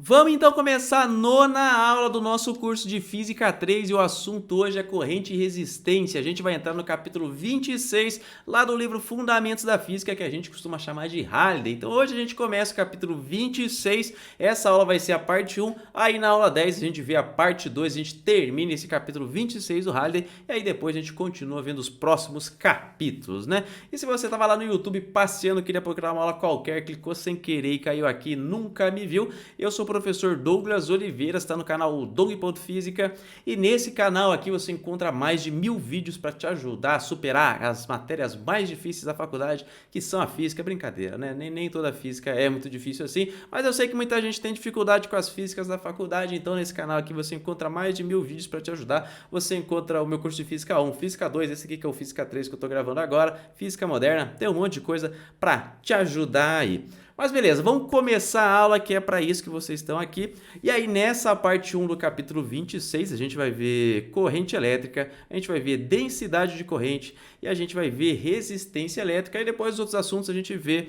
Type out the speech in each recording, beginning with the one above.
Vamos então começar a nona aula do nosso curso de Física 3 e o assunto hoje é corrente e resistência. A gente vai entrar no capítulo 26 lá do livro Fundamentos da Física, que a gente costuma chamar de Halliday. Então hoje a gente começa o capítulo 26, essa aula vai ser a parte 1, aí na aula 10 a gente vê a parte 2, a gente termina esse capítulo 26 do Halliday e aí depois a gente continua vendo os próximos capítulos, né? E se você estava lá no YouTube passeando, queria procurar uma aula qualquer, clicou sem querer e caiu aqui, nunca me viu, eu sou o professor Douglas Oliveira, está no canal Doug.Física e nesse canal aqui você encontra mais de 1000 vídeos para te ajudar a superar as matérias mais difíceis da faculdade, que são a física. Brincadeira, né? Nem toda física é muito difícil assim, mas eu sei que muita gente tem dificuldade com as físicas da faculdade, então nesse canal aqui você encontra mais de 1000 vídeos para te ajudar. Você encontra o meu curso de Física 1, Física 2, esse aqui que é o Física 3 que eu estou gravando agora, Física Moderna, tem um monte de coisa para te ajudar aí. Mas beleza, vamos começar a aula que é para isso que vocês estão aqui. E aí nessa parte 1 do capítulo 26 a gente vai ver corrente elétrica, a gente vai ver densidade de corrente e a gente vai ver resistência elétrica e depois os outros assuntos a gente vê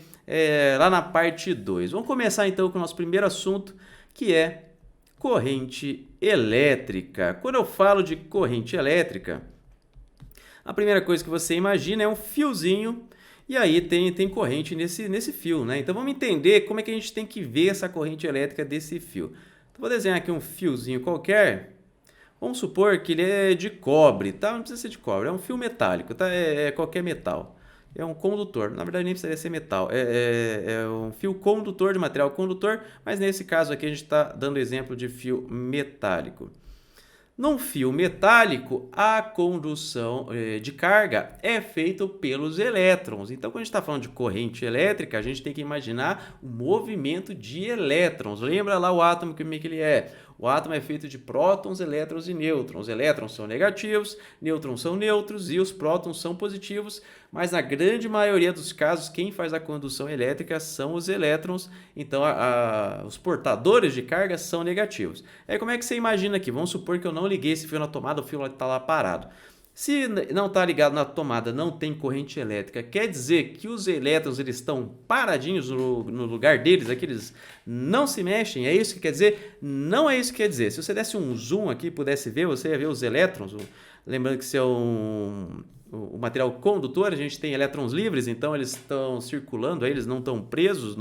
lá na parte 2. Vamos começar então com o nosso primeiro assunto, que é corrente elétrica. Quando eu falo de corrente elétrica, a primeira coisa que você imagina é um fiozinho. E aí tem corrente nesse fio, né? Então vamos entender como é que a gente tem que ver essa corrente elétrica desse fio. Então, vou desenhar aqui um fiozinho qualquer. Vamos supor que ele é de cobre, tá? Não precisa ser de cobre, é um fio metálico, tá? É qualquer metal. É um condutor, na verdade nem precisaria ser metal. É um fio condutor de material condutor, mas nesse caso aqui a gente está dando exemplo de fio metálico. Num fio metálico, a condução de carga é feita pelos elétrons. Então, quando a gente está falando de corrente elétrica, a gente tem que imaginar o movimento de elétrons. Lembra lá o átomo, como é que ele é? O átomo é feito de prótons, elétrons e nêutrons. Os elétrons são negativos, nêutrons são neutros e os prótons são positivos, mas na grande maioria dos casos, quem faz a condução elétrica são os elétrons, então os portadores de carga são negativos. Aí como é que você imagina aqui? Vamos supor que eu não liguei esse fio na tomada, o fio está lá parado. Se não está ligado na tomada, não tem corrente elétrica, quer dizer que os elétrons eles estão paradinhos no lugar deles, aqui eles não se mexem, é isso que quer dizer? Não é isso que quer dizer. Se você desse um zoom aqui, pudesse ver, você ia ver os elétrons, lembrando que isso é o material condutor, a gente tem elétrons livres, então eles estão circulando, aí eles não estão presos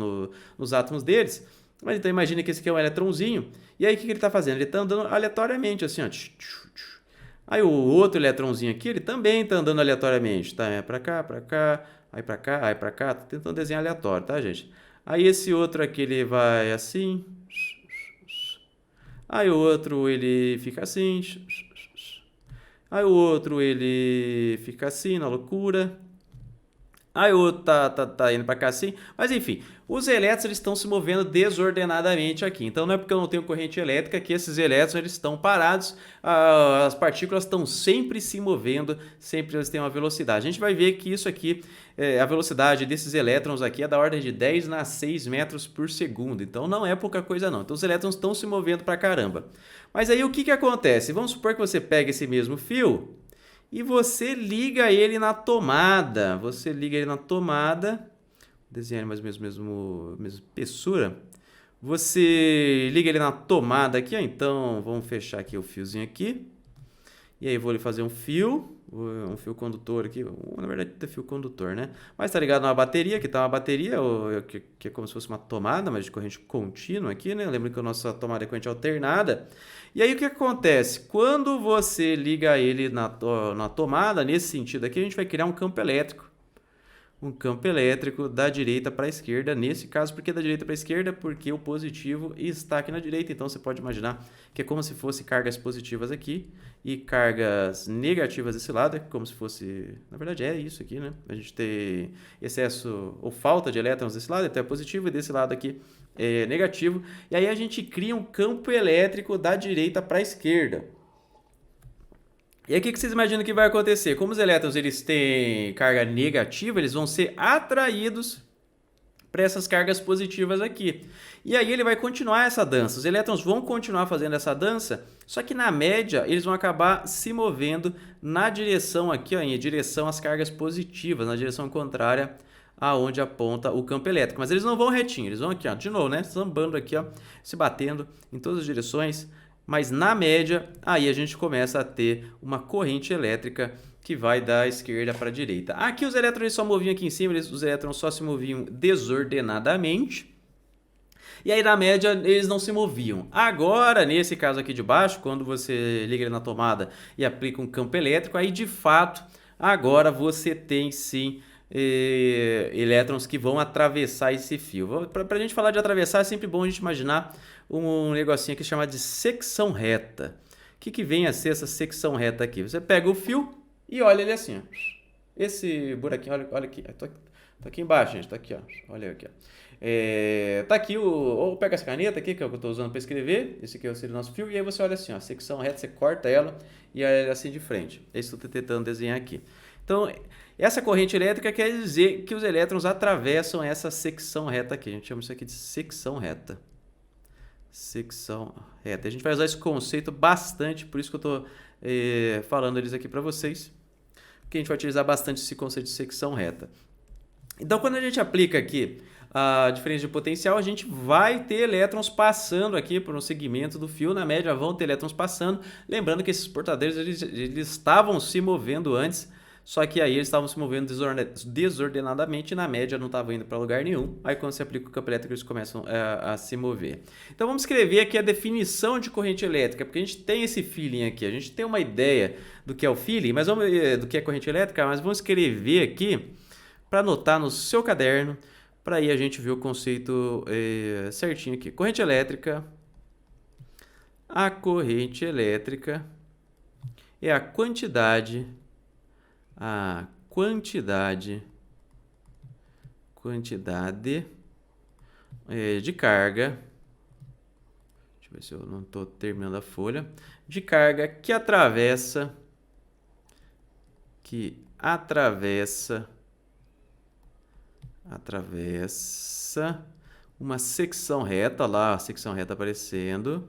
nos átomos deles. Mas então imagine que esse aqui é um elétronzinho, e aí o que ele está fazendo? Ele está andando aleatoriamente, assim, ó. Aí o outro elétronzinho aqui, ele também está andando aleatoriamente, tá? É para cá, aí para cá, aí para cá, tô tentando desenhar aleatório, tá, gente? Aí esse outro aqui, ele vai assim. Aí o outro, ele fica assim. Aí o outro, ele fica assim, na loucura. Aí o outro tá indo para cá assim. Mas enfim, os elétrons eles estão se movendo desordenadamente aqui. Então não é porque eu não tenho corrente elétrica que esses elétrons eles estão parados. As partículas estão sempre se movendo, sempre eles têm uma velocidade. A gente vai ver que isso aqui, a velocidade desses elétrons aqui é da ordem de 10 a 6 metros por segundo. Então não é pouca coisa não. Então os elétrons estão se movendo pra caramba. Mas aí o que acontece? Vamos supor que você pega esse mesmo fio e você liga ele na tomada. Você liga ele na tomada. Desenhar mais ou menos mesma espessura. Você liga ele na tomada aqui, ó. Então vamos fechar aqui o fiozinho aqui. E aí vou fazer um fio condutor aqui. Na verdade é fio condutor, né? Mas tá ligado numa bateria, que tá uma bateria, que é como se fosse uma tomada, mas de corrente contínua aqui, né? Lembra que a nossa tomada é corrente alternada. E aí o que acontece? Quando você liga ele na tomada, nesse sentido aqui, a gente vai criar um campo elétrico. Um campo elétrico da direita para a esquerda, nesse caso, porque da direita para a esquerda, porque o positivo está aqui na direita, então você pode imaginar que é como se fosse cargas positivas aqui e cargas negativas desse lado, é como se fosse, na verdade é isso aqui, né? A gente tem excesso ou falta de elétrons desse lado, então é positivo, e desse lado aqui é negativo, e aí a gente cria um campo elétrico da direita para a esquerda. E aí o que vocês imaginam que vai acontecer? Como os elétrons eles têm carga negativa, eles vão ser atraídos para essas cargas positivas aqui. E aí ele vai continuar essa dança. Os elétrons vão continuar fazendo essa dança, só que na média eles vão acabar se movendo na direção aqui, ó, em direção às cargas positivas, na direção contrária aonde aponta o campo elétrico. Mas eles não vão retinho, eles vão aqui, ó, de novo, né? Sambando aqui, ó, se batendo em todas as direções. Mas na média, aí a gente começa a ter uma corrente elétrica que vai da esquerda para a direita. Aqui os elétrons só moviam aqui em cima, os elétrons só se moviam desordenadamente. E aí na média eles não se moviam. Agora, nesse caso aqui de baixo, quando você liga ele na tomada e aplica um campo elétrico, aí de fato, agora você tem sim elétrons que vão atravessar esse fio. Para a gente falar de atravessar, é sempre bom a gente imaginar um negocinho aqui chamado de secção reta. O que vem a ser essa secção reta aqui? Você pega o fio e olha ele assim, ó. Esse buraquinho, olha aqui. Tô aqui embaixo, gente. Tá aqui, ó. Olha aqui, ó. Tá aqui ou pega essa caneta aqui, que é o que eu tô usando para escrever. Esse aqui seria o nosso fio. E aí você olha assim, ó. Secção reta, você corta ela e olha ela assim de frente. É isso que eu tô tentando desenhar aqui. Então, essa corrente elétrica quer dizer que os elétrons atravessam essa secção reta aqui. A gente chama isso aqui de secção reta. Secção reta. A gente vai usar esse conceito bastante, por isso que eu estou falando eles aqui para vocês, porque a gente vai utilizar bastante esse conceito de secção reta. Então, quando a gente aplica aqui a diferença de potencial, a gente vai ter elétrons passando aqui por um segmento do fio. Na média, vão ter elétrons passando. Lembrando que esses portadores eles estavam se movendo antes, só que aí eles estavam se movendo desordenadamente e na média não estavam indo para lugar nenhum. Aí quando você aplica o campo elétrico eles começam a se mover. Então vamos escrever aqui a definição de corrente elétrica, porque a gente tem esse feeling aqui, a gente tem uma ideia do que é o feeling, mas do que é corrente elétrica, mas vamos escrever aqui para anotar no seu caderno, para aí a gente ver o conceito certinho aqui. Corrente elétrica, a corrente elétrica é a quantidade de carga, deixa eu ver se eu não estou terminando a folha, de carga que atravessa uma secção reta, lá a secção reta aparecendo,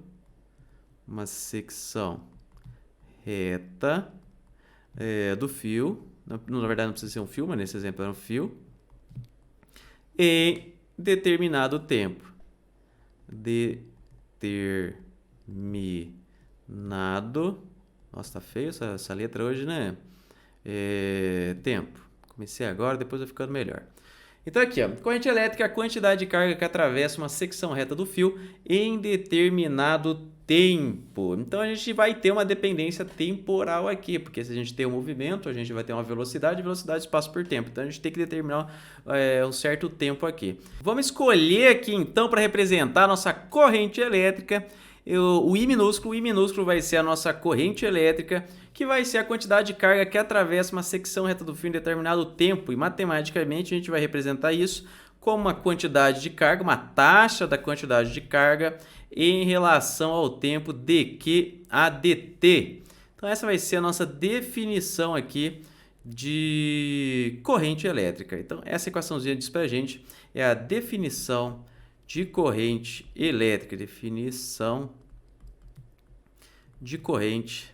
uma secção reta do fio, na verdade não precisa ser um fio, mas nesse exemplo era um fio, em determinado tempo. Nossa, tá feio essa letra hoje, né? Tempo. Comecei agora, depois vai ficando melhor. Então aqui, ó, corrente elétrica é a quantidade de carga que atravessa uma secção reta do fio em determinado tempo. Então a gente vai ter uma dependência temporal aqui, porque se a gente tem um movimento, a gente vai ter uma velocidade espaço por tempo. Então a gente tem que determinar um certo tempo aqui. Vamos escolher aqui então para representar a nossa corrente elétrica o I minúsculo. O I minúsculo vai ser a nossa corrente elétrica, que vai ser a quantidade de carga que atravessa uma secção reta do fio em determinado tempo. E matematicamente a gente vai representar isso como uma quantidade de carga, uma taxa da quantidade de carga em relação ao tempo dq a dt. Então essa vai ser a nossa definição aqui de corrente elétrica. Então essa equaçãozinha diz pra gente é a definição de corrente elétrica, definição de corrente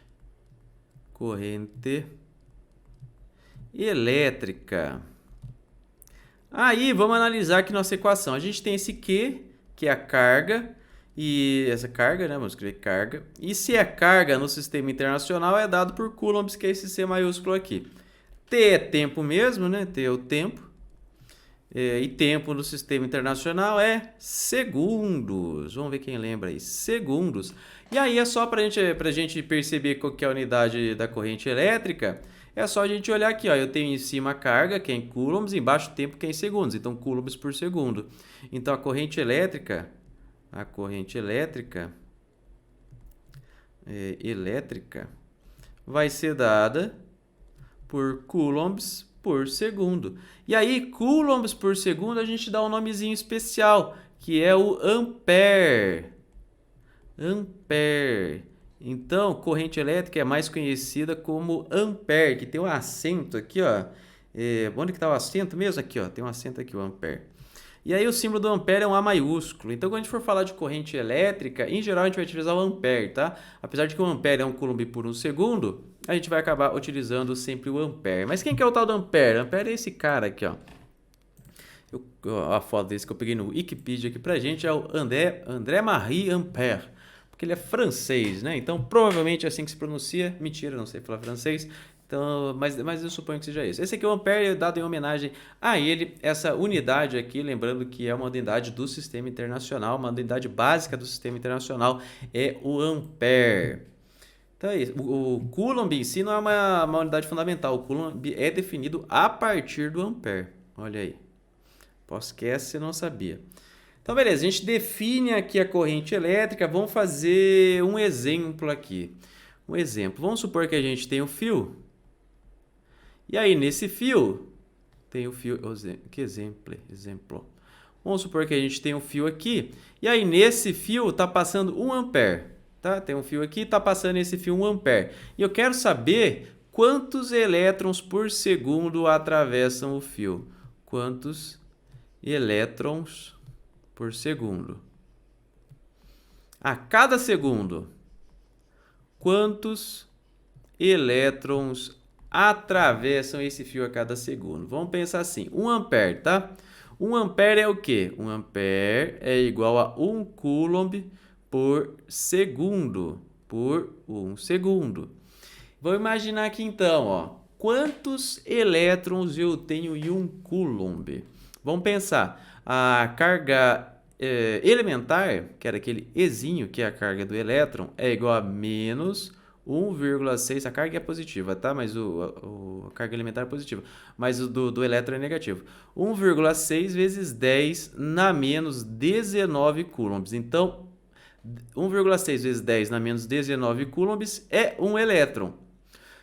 elétrica. Aí vamos analisar aqui nossa equação. A gente tem esse Q, que é a carga, e essa carga, né? Vamos escrever carga. E se é carga no sistema internacional é dado por coulombs, que é esse C maiúsculo aqui. T é tempo mesmo, né? T é o tempo. E tempo no sistema internacional é segundos. Vamos ver quem lembra aí. Segundos. E aí é só para a gente perceber qual que é a unidade da corrente elétrica. É só a gente olhar aqui, ó. Eu tenho em cima a carga, que é em coulombs, e embaixo o tempo, que é em segundos. Então, coulombs por segundo. Então, a corrente elétrica vai ser dada por coulombs por segundo. E aí, coulombs por segundo, a gente dá um nomezinho especial, que é o ampere. Ampere. Então, corrente elétrica é mais conhecida como ampere, que tem um acento aqui, ó. Onde que está o acento mesmo? Aqui, ó. Tem um acento aqui, o ampere. E aí o símbolo do ampere é um A maiúsculo. Então, quando a gente for falar de corrente elétrica, em geral a gente vai utilizar o ampere, tá? Apesar de que o ampere é um coulomb por um segundo, a gente vai acabar utilizando sempre o ampere. Mas quem que é o tal do ampere? Ampere é esse cara aqui, ó. A foto desse que eu peguei no Wikipedia aqui pra gente é o André-Marie Ampère, porque ele é francês, né? Então, provavelmente é assim que se pronuncia. Mentira, não sei falar francês. Então, mas eu suponho que seja isso. Esse aqui é o Ampère, dado em homenagem a ele. Essa unidade aqui, lembrando que é uma unidade do Sistema Internacional, uma unidade básica do Sistema Internacional, é o Ampère. Então é isso. O Coulomb em si não é uma unidade fundamental. O Coulomb é definido a partir do Ampère. Olha aí. Posso que essa você não sabia. Então, beleza. A gente define aqui a corrente elétrica. Vamos fazer um exemplo aqui. Um exemplo. Vamos supor que a gente tem um fio. E aí, nesse fio, tem o fio... Que exemplo. Vamos supor que a gente tem um fio aqui. E aí, nesse fio, está passando 1 ampere. Tá? Tem um fio aqui, está passando esse fio 1 ampere. E eu quero saber quantos elétrons por segundo atravessam o fio. Quantos elétrons por segundo? A cada segundo, quantos elétrons atravessam esse fio a cada segundo? Vamos pensar assim, 1 ampere, tá? 1 ampere é o quê? 1 ampere é igual a 1 coulomb por segundo, por 1 segundo. Vamos imaginar aqui então, ó, quantos elétrons eu tenho em 1 coulomb? Vamos pensar, a carga elementar, que era aquele Ezinho, que é a carga do elétron, é igual a menos 1,6, a carga é positiva, tá? Mas a carga elementar é positiva, mas o do elétron é negativo. 1,6 vezes 10 na menos 19 coulombs. Então, 1,6 vezes 10 na menos 19 coulombs é 1 elétron.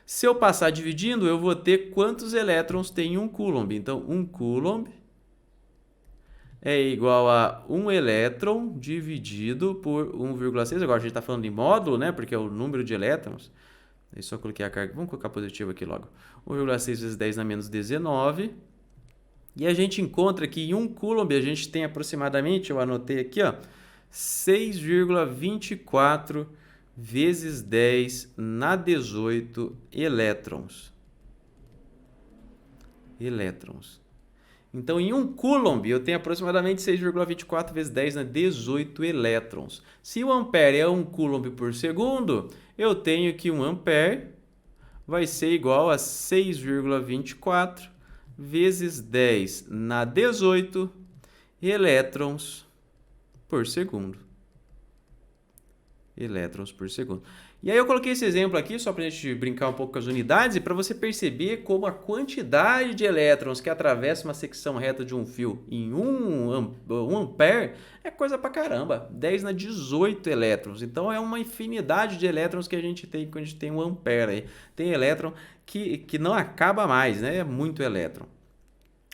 Se eu passar dividindo, eu vou ter quantos elétrons tem 1 coulomb. Então, 1 coulomb é igual a 1 elétron dividido por 1,6. Agora a gente está falando de módulo, né? Porque é o número de elétrons. Eu só coloquei a carga. Vamos colocar positivo aqui logo. 1,6 vezes 10 na menos 19. E a gente encontra que em 1 coulomb a gente tem aproximadamente, eu anotei aqui, ó, 6,24 vezes 10 na 18 elétrons. Então, em 1 coulomb, eu tenho aproximadamente 6,24 vezes 10 na 18 elétrons. Se o ampere é 1 coulomb por segundo, eu tenho que 1 ampere vai ser igual a 6,24 vezes 10 na 18 elétrons por segundo. E aí eu coloquei esse exemplo aqui só para a gente brincar um pouco com as unidades e para você perceber como a quantidade de elétrons que atravessa uma secção reta de um fio em 1 ampere é coisa pra caramba. 10 na 18 elétrons. Então é uma infinidade de elétrons que a gente tem quando a gente tem 1 ampere. Aí. Tem elétron que não acaba mais, né? É muito elétron.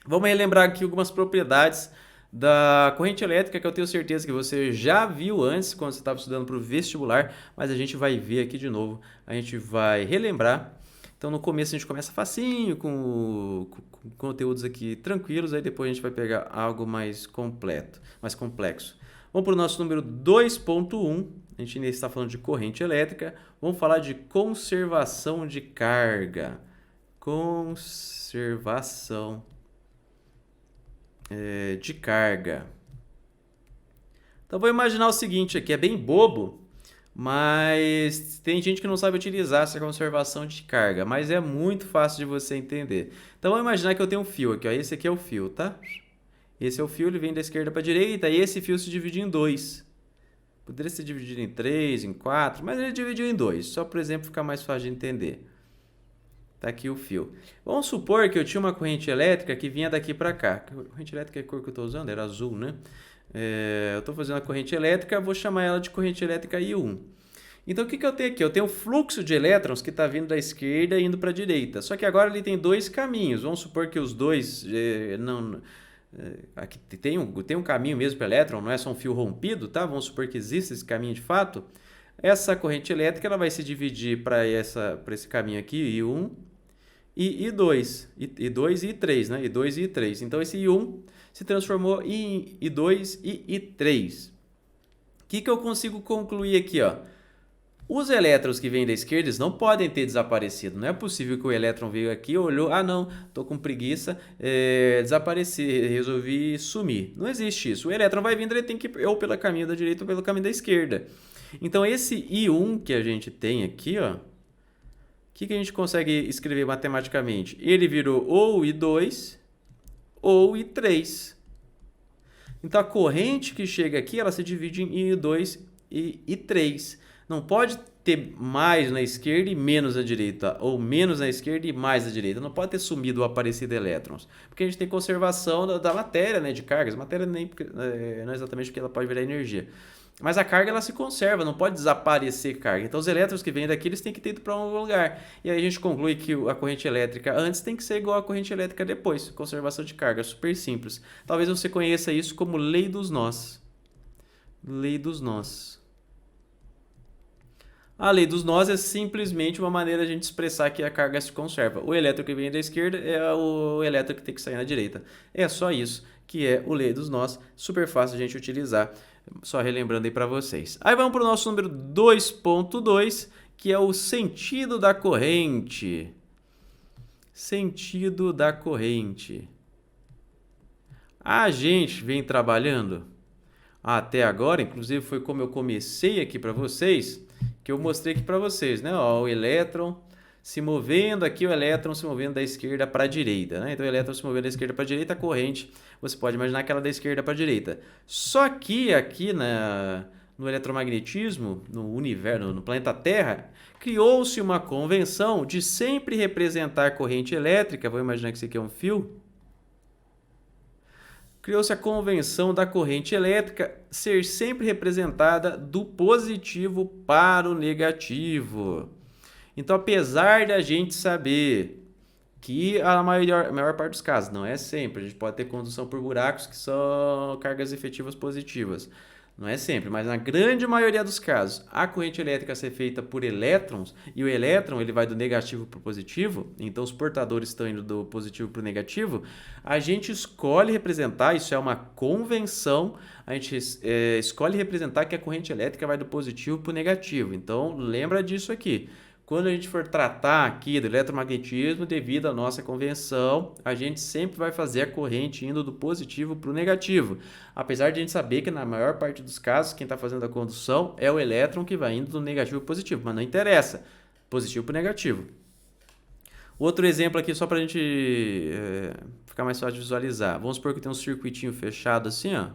Vamos relembrar aqui algumas propriedades da corrente elétrica que eu tenho certeza que você já viu antes quando você estava estudando para o vestibular, mas a gente vai ver aqui de novo, a gente vai relembrar. Então no começo a gente começa facinho, com conteúdos aqui tranquilos, aí depois a gente vai pegar algo mais completo, mais complexo. Vamos para o nosso número 2.1, a gente ainda está falando de corrente elétrica, vamos falar de conservação de carga. Conservação de carga. Então, vou imaginar o seguinte aqui, é bem bobo, mas tem gente que não sabe utilizar essa conservação de carga, mas é muito fácil de você entender. Então, vamos imaginar que eu tenho um fio aqui, ó, esse aqui é o fio, tá? Esse é o fio, ele vem da esquerda para a direita, e esse fio se divide em 2. Poderia ser dividido em 3, em 4, mas ele dividiu em 2, só por exemplo ficar mais fácil de entender. Tá aqui o fio. Vamos supor que eu tinha uma corrente elétrica que vinha daqui para cá. A corrente elétrica, a cor que eu estou usando era azul, né? Eu estou fazendo a corrente elétrica, vou chamar ela de corrente elétrica I1. Então, o que eu tenho aqui? Eu tenho o fluxo de elétrons que está vindo da esquerda e indo para a direita. Só que agora ele tem dois caminhos. Vamos supor que os dois... aqui tem um caminho mesmo para o elétron, não é só um fio rompido, tá? Vamos supor que existe esse caminho de fato. Essa corrente elétrica ela vai se dividir para esse caminho aqui, I1, e I2, I2 e I3, né? I2 e I3. Então, esse I1 se transformou em I2 e I3. O que eu consigo concluir aqui, ó? Os elétrons que vêm da esquerda eles não podem ter desaparecido. Não é possível que o elétron veio aqui, olhou, ah não, tô com preguiça, desaparecer, resolvi sumir. Não existe isso. O elétron vai vindo, ele tem que ir ou pelo caminho da direita ou pelo caminho da esquerda. Então esse I1 que a gente tem aqui, ó, o que a gente consegue escrever matematicamente? Ele virou ou I2 ou I3. Então a corrente que chega aqui, ela se divide em I2 e I3. Não pode ter mais na esquerda e menos na direita, ou menos na esquerda e mais na direita. Não pode ter sumido ou aparecido elétrons, porque a gente tem conservação da matéria, né, de cargas. A matéria nem, não é exatamente porque ela pode virar energia. Mas a carga ela se conserva, não pode desaparecer carga. Então os elétrons que vêm daqui eles têm que ter ido para um lugar. E aí a gente conclui que a corrente elétrica antes tem que ser igual à corrente elétrica depois. Conservação de carga, super simples. Talvez você conheça isso como lei dos nós. Lei dos nós. A lei dos nós é simplesmente uma maneira de a gente expressar que a carga se conserva. O elétron que vem da esquerda é o elétron que tem que sair na direita. É só isso que é o lei dos nós. Super fácil de a gente utilizar. Só relembrando aí para vocês. Aí vamos para o nosso número 2.2, que é o sentido da corrente. Sentido da corrente. A gente vem trabalhando até agora, inclusive foi como eu comecei aqui para vocês, que eu mostrei aqui para vocês, né? Ó, o elétron se movendo aqui, o elétron se movendo da esquerda para a direita, né? Então o elétron se movendo da esquerda para a direita, a corrente, você pode imaginar que ela da esquerda para a direita. Só que aqui no eletromagnetismo, no universo, no planeta Terra, criou-se uma convenção de sempre representar corrente elétrica, vou imaginar que isso aqui é um fio, criou-se a convenção da corrente elétrica ser sempre representada do positivo para o negativo. Então, apesar da gente saber que a maior parte dos casos, não é sempre, a gente pode ter condução por buracos que são cargas efetivas positivas. Não é sempre, mas na grande maioria dos casos, a corrente elétrica é feita por elétrons e o elétron ele vai do negativo para o positivo, então os portadores estão indo do positivo para o negativo, a gente escolhe representar, isso é uma convenção, a gente escolhe representar que a corrente elétrica vai do positivo para o negativo. Então lembra disso aqui. Quando a gente for tratar aqui do eletromagnetismo, devido à nossa convenção, a gente sempre vai fazer a corrente indo do positivo para o negativo. Apesar de a gente saber que na maior parte dos casos, quem está fazendo a condução é o elétron que vai indo do negativo para o positivo, mas não interessa, positivo para o negativo. Outro exemplo aqui, só para a gente ficar mais fácil de visualizar. Vamos supor que tem um circuitinho fechado assim, ó.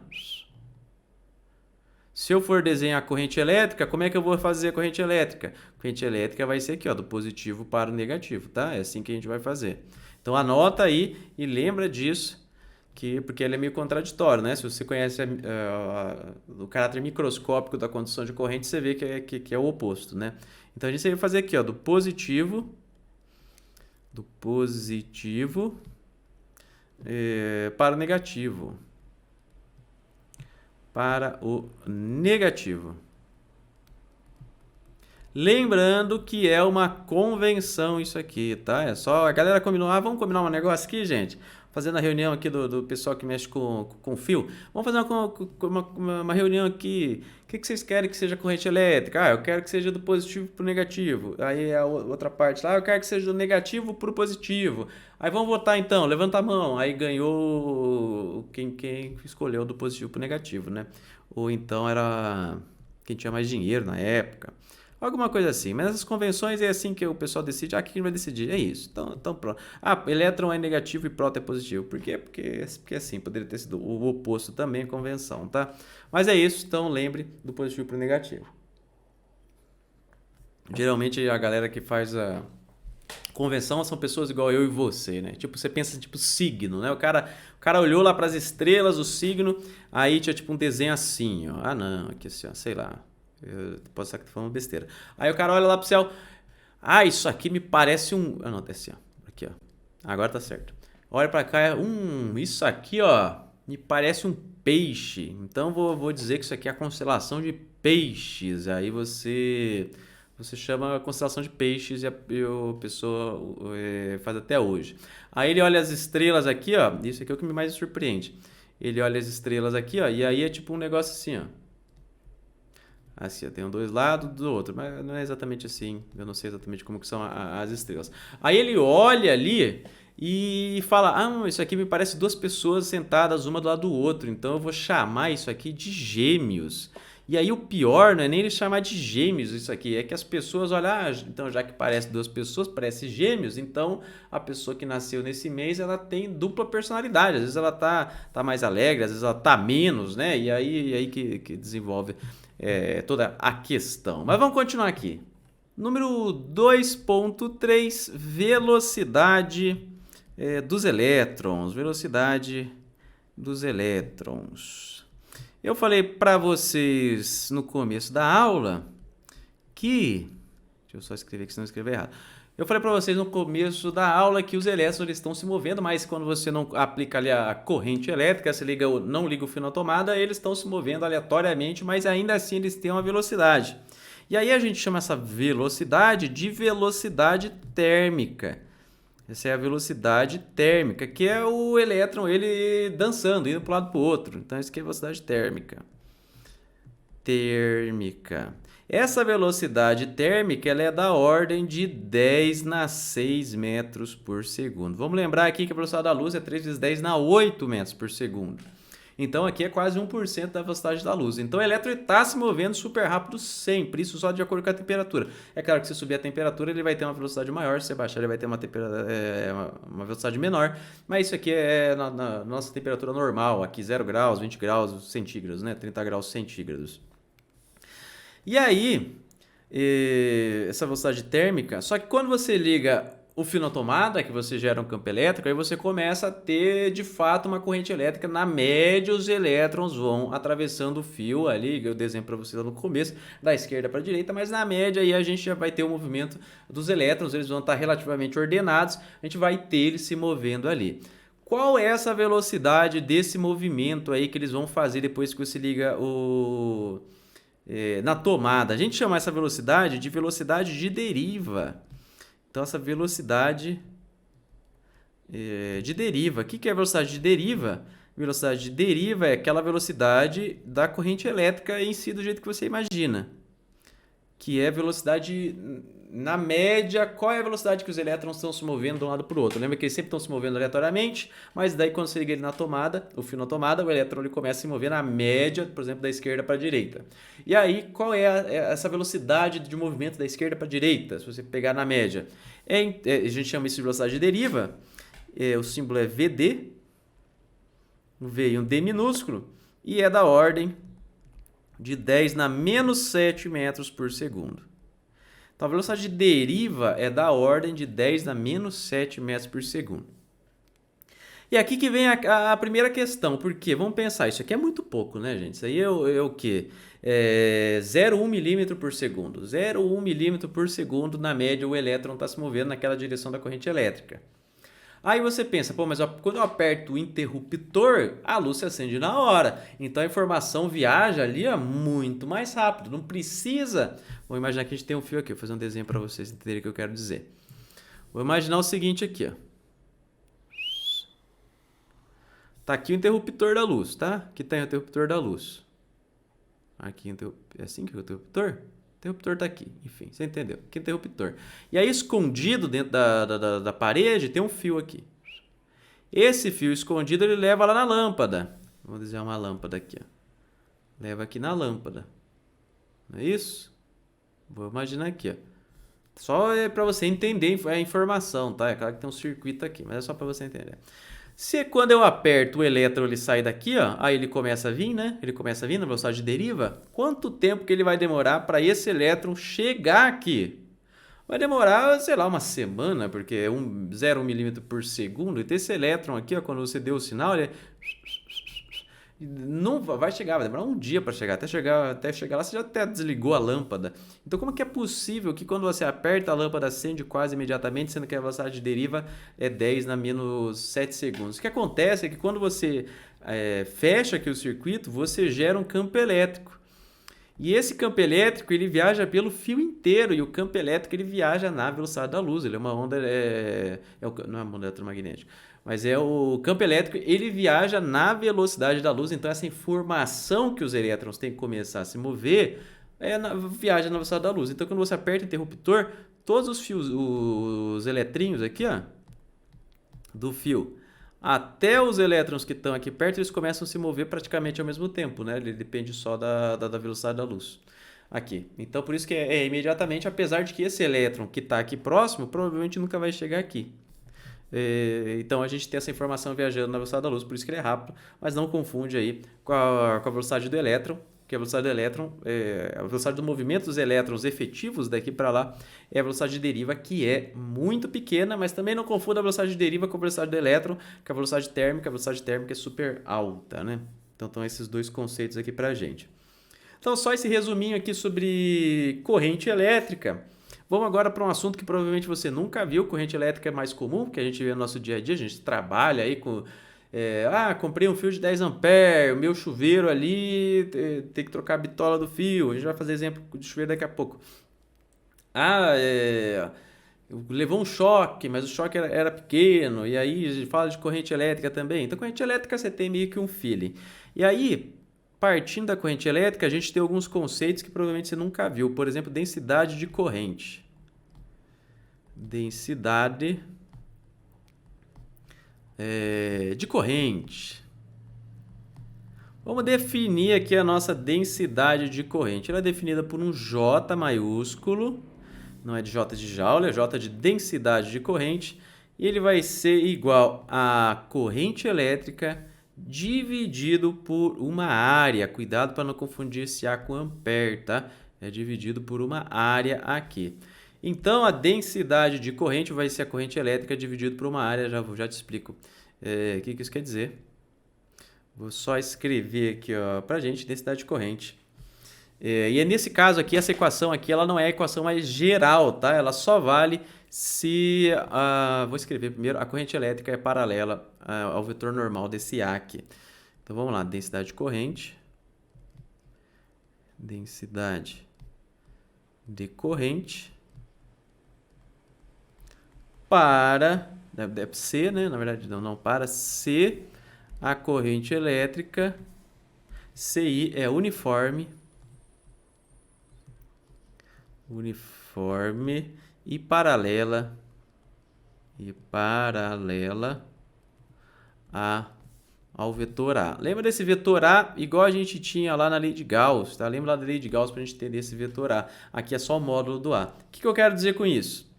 Se eu for desenhar a corrente elétrica, como é que eu vou fazer a corrente elétrica? A corrente elétrica vai ser aqui, ó, do positivo para o negativo, tá? É assim que a gente vai fazer. Então anota aí e lembra disso, porque ele é meio contraditório, né? Se você conhece o caráter microscópico da condução de corrente, você vê que é o oposto, né? Então a gente vai fazer aqui, ó, do positivo para o negativo. Para o negativo. Lembrando que é uma convenção isso aqui, tá? É só a galera combinou, vamos combinar um negócio aqui, gente? Fazendo a reunião aqui do pessoal que mexe com fio. Vamos fazer uma reunião aqui. O que vocês querem que seja corrente elétrica? Eu quero que seja do positivo para o negativo. Aí a outra parte lá, eu quero que seja do negativo para o positivo. Aí vamos votar então, levanta a mão. Aí ganhou quem escolheu do positivo para o negativo, né? Ou então era quem tinha mais dinheiro na época. Alguma coisa assim. Mas essas convenções é assim que o pessoal decide. Quem vai decidir? É isso. Então pronto. Elétron é negativo e próton é positivo. Por quê? Porque assim, poderia ter sido o oposto também, convenção, tá? Mas é isso. Então lembre do positivo para o negativo. Geralmente a galera que faz a convenção são pessoas igual eu e você, né? Tipo, você pensa tipo signo, né? O cara olhou lá para as estrelas, o signo, aí tinha tipo um desenho assim, ó. Não, aqui assim, ó, sei lá. Eu posso estar falando besteira. Aí o cara olha lá pro céu. Isso aqui me parece um... não, tá assim, ó. Aqui, ó. Agora tá certo. Olha pra cá. Isso aqui, ó, me parece um peixe. Então vou dizer que isso aqui é a constelação de peixes. Aí você chama a constelação de peixes e a pessoa faz até hoje. Aí ele olha as estrelas aqui, ó. Isso aqui é o que me mais surpreende. Ele olha as estrelas aqui, ó. E aí é tipo um negócio assim, ó. Assim, eu tenho dois lados do outro, mas não é exatamente assim. Eu não sei exatamente como que são as estrelas. Aí ele olha ali e fala: Ah, isso aqui me parece duas pessoas sentadas uma do lado do outro, então eu vou chamar isso aqui de gêmeos. E aí o pior não é nem ele chamar de gêmeos isso aqui, é que as pessoas olham, então já que parece duas pessoas, parece gêmeos, então a pessoa que nasceu nesse mês, ela tem dupla personalidade, às vezes ela tá mais alegre, às vezes ela tá menos, né? E aí que desenvolve toda a questão. Mas vamos continuar aqui. Número 2.3, velocidade dos elétrons. Velocidade dos elétrons. Eu falei para vocês no começo da aula que... Deixa eu só escrever aqui, senão eu escrever errado. Eu falei para vocês no começo da aula que os elétrons eles estão se movendo, mas quando você não aplica ali a corrente elétrica, você não liga o fio na tomada, eles estão se movendo aleatoriamente, mas ainda assim eles têm uma velocidade. E aí a gente chama essa velocidade de velocidade térmica. Essa é a velocidade térmica, que é o elétron ele dançando, indo para um lado para o outro. Então isso aqui é velocidade térmica. Essa velocidade térmica ela é da ordem de 10 na 6 metros por segundo. Vamos lembrar aqui que a velocidade da luz é 3 vezes 10 na 8 metros por segundo. Então aqui é quase 1% da velocidade da luz. Então o elétron está se movendo super rápido sempre, isso só de acordo com a temperatura. É claro que se subir a temperatura ele vai ter uma velocidade maior, se você baixar ele vai ter uma velocidade menor, mas isso aqui é na nossa temperatura normal, aqui 0 graus, 20 graus centígrados, né? 30 graus centígrados. E aí, essa velocidade térmica, só que quando você liga o fio na tomada, que você gera um campo elétrico, aí você começa a ter de fato uma corrente elétrica. Na média, os elétrons vão atravessando o fio ali, eu dei exemplo para vocês lá no começo, da esquerda para a direita, mas na média aí a gente já vai ter o movimento dos elétrons, eles vão estar relativamente ordenados, a gente vai ter eles se movendo ali. Qual é essa velocidade desse movimento aí que eles vão fazer depois que você liga na tomada? A gente chama essa velocidade de velocidade de deriva. Então, essa velocidade de deriva. O que é a velocidade de deriva? Velocidade de deriva é aquela velocidade da corrente elétrica em si, do jeito que você imagina. Que é velocidade, na média, qual é a velocidade que os elétrons estão se movendo de um lado para o outro? Lembra que eles sempre estão se movendo aleatoriamente, mas daí quando você liga ele na tomada, o fio na tomada, o elétron ele começa a se mover na média, por exemplo, da esquerda para a direita. E aí, qual é essa velocidade de movimento da esquerda para a direita, se você pegar na média? A gente chama isso de velocidade de deriva, o símbolo é VD, um V e um D minúsculo, e é da ordem de 10 na menos 7 metros por segundo. Então, a velocidade de deriva é da ordem de 10 na menos 7 metros por segundo. E aqui que vem a primeira questão, porque vamos pensar, isso aqui é muito pouco, né, gente? Isso aí é o quê? 0,1 milímetro por segundo. 0,1 milímetro por segundo, na média, o elétron está se movendo naquela direção da corrente elétrica. Aí você pensa, pô, mas quando eu aperto o interruptor, a luz se acende na hora. Então a informação viaja ali muito mais rápido. Não precisa... Vou imaginar que a gente tem um fio aqui. Vou fazer um desenho para vocês entenderem o que eu quero dizer. Vou imaginar o seguinte aqui, ó. Tá aqui o interruptor da luz, tá? Aqui tem o interruptor da luz. Aqui é assim que é o interruptor? O interruptor está aqui, enfim, você entendeu? Aqui é o interruptor. E aí, escondido dentro da parede, tem um fio aqui. Esse fio escondido, ele leva lá na lâmpada. Vou desenhar uma lâmpada aqui, ó. Leva aqui na lâmpada. Não é isso? Vou imaginar aqui, ó. Só é para você entender a informação, tá? É claro que tem um circuito aqui, mas é só para você entender. Se quando eu aperto o elétron ele sai daqui, ó, aí ele começa a vir, né? Ele começa a vir na velocidade de deriva. Quanto tempo que ele vai demorar para esse elétron chegar aqui? Vai demorar, sei lá, uma semana, porque é 0,1 milímetro por segundo. E esse elétron aqui, ó, quando você deu o sinal, ele não vai chegar, vai demorar um dia para chegar. Até chegar lá, você já até desligou a lâmpada. Então, como é que é possível que quando você aperta a lâmpada acende quase imediatamente, sendo que a velocidade de deriva é 10 na menos 7 segundos? O que acontece é que quando você fecha aqui o circuito, você gera um campo elétrico. E esse campo elétrico ele viaja pelo fio inteiro, e o campo elétrico ele viaja na velocidade da luz. Ele é uma onda, não é uma onda eletromagnética, mas é o campo elétrico, ele viaja na velocidade da luz. Então essa informação que os elétrons têm que começar a se mover viaja na velocidade da luz. Então, quando você aperta o interruptor, todos os fios, os eletrinhos aqui, ó, do fio, até os elétrons que estão aqui perto, eles começam a se mover praticamente ao mesmo tempo, né? Ele depende só da velocidade da luz. Aqui. Então, por isso que é imediatamente, apesar de que esse elétron que está aqui próximo, provavelmente nunca vai chegar aqui. Então, a gente tem essa informação viajando na velocidade da luz, por isso que ele é rápido, mas não confunde aí com a velocidade do elétron, que a velocidade do elétron, a velocidade do movimento dos elétrons efetivos daqui para lá é a velocidade de deriva, que é muito pequena, mas também não confunda a velocidade de deriva com a velocidade do elétron, que a velocidade térmica é super alta, né? Então, estão esses dois conceitos aqui para a gente. Então, só esse resuminho aqui sobre corrente elétrica. Vamos agora para um assunto que provavelmente você nunca viu. Corrente elétrica é mais comum, que a gente vê no nosso dia a dia. A gente trabalha aí com... comprei um fio de 10 amperes, o meu chuveiro ali, tem que trocar a bitola do fio. A gente vai fazer exemplo de chuveiro daqui a pouco. Levou um choque, mas o choque era pequeno. E aí a gente fala de corrente elétrica também. Então, corrente elétrica você tem meio que um feeling. E aí... partindo da corrente elétrica, a gente tem alguns conceitos que provavelmente você nunca viu. Por exemplo, densidade de corrente. Densidade de corrente. Vamos definir aqui a nossa densidade de corrente. Ela é definida por um J maiúsculo. Não é de J de Joule, é J de densidade de corrente. E ele vai ser igual a corrente elétrica dividido por uma área. Cuidado para não confundir esse A com ampere, tá? É dividido por uma área aqui. Então, a densidade de corrente vai ser a corrente elétrica dividido por uma área. Já te explico o que isso quer dizer. Vou só escrever aqui para a gente densidade de corrente. E nesse caso aqui, essa equação aqui, ela não é a equação mais geral, tá? Ela só vale se, vou escrever primeiro, a corrente elétrica é paralela ao vetor normal desse A aqui. Então, vamos lá, densidade de corrente. Densidade de corrente para, deve ser, né? Na verdade, não, para se a corrente elétrica, CI é uniforme e paralela ao vetor A. Lembra desse vetor A igual a gente tinha lá na lei de Gauss, tá? Lembra lá da lei de Gauss para a gente entender esse vetor A. Aqui é só o módulo do A. O que eu quero dizer com isso?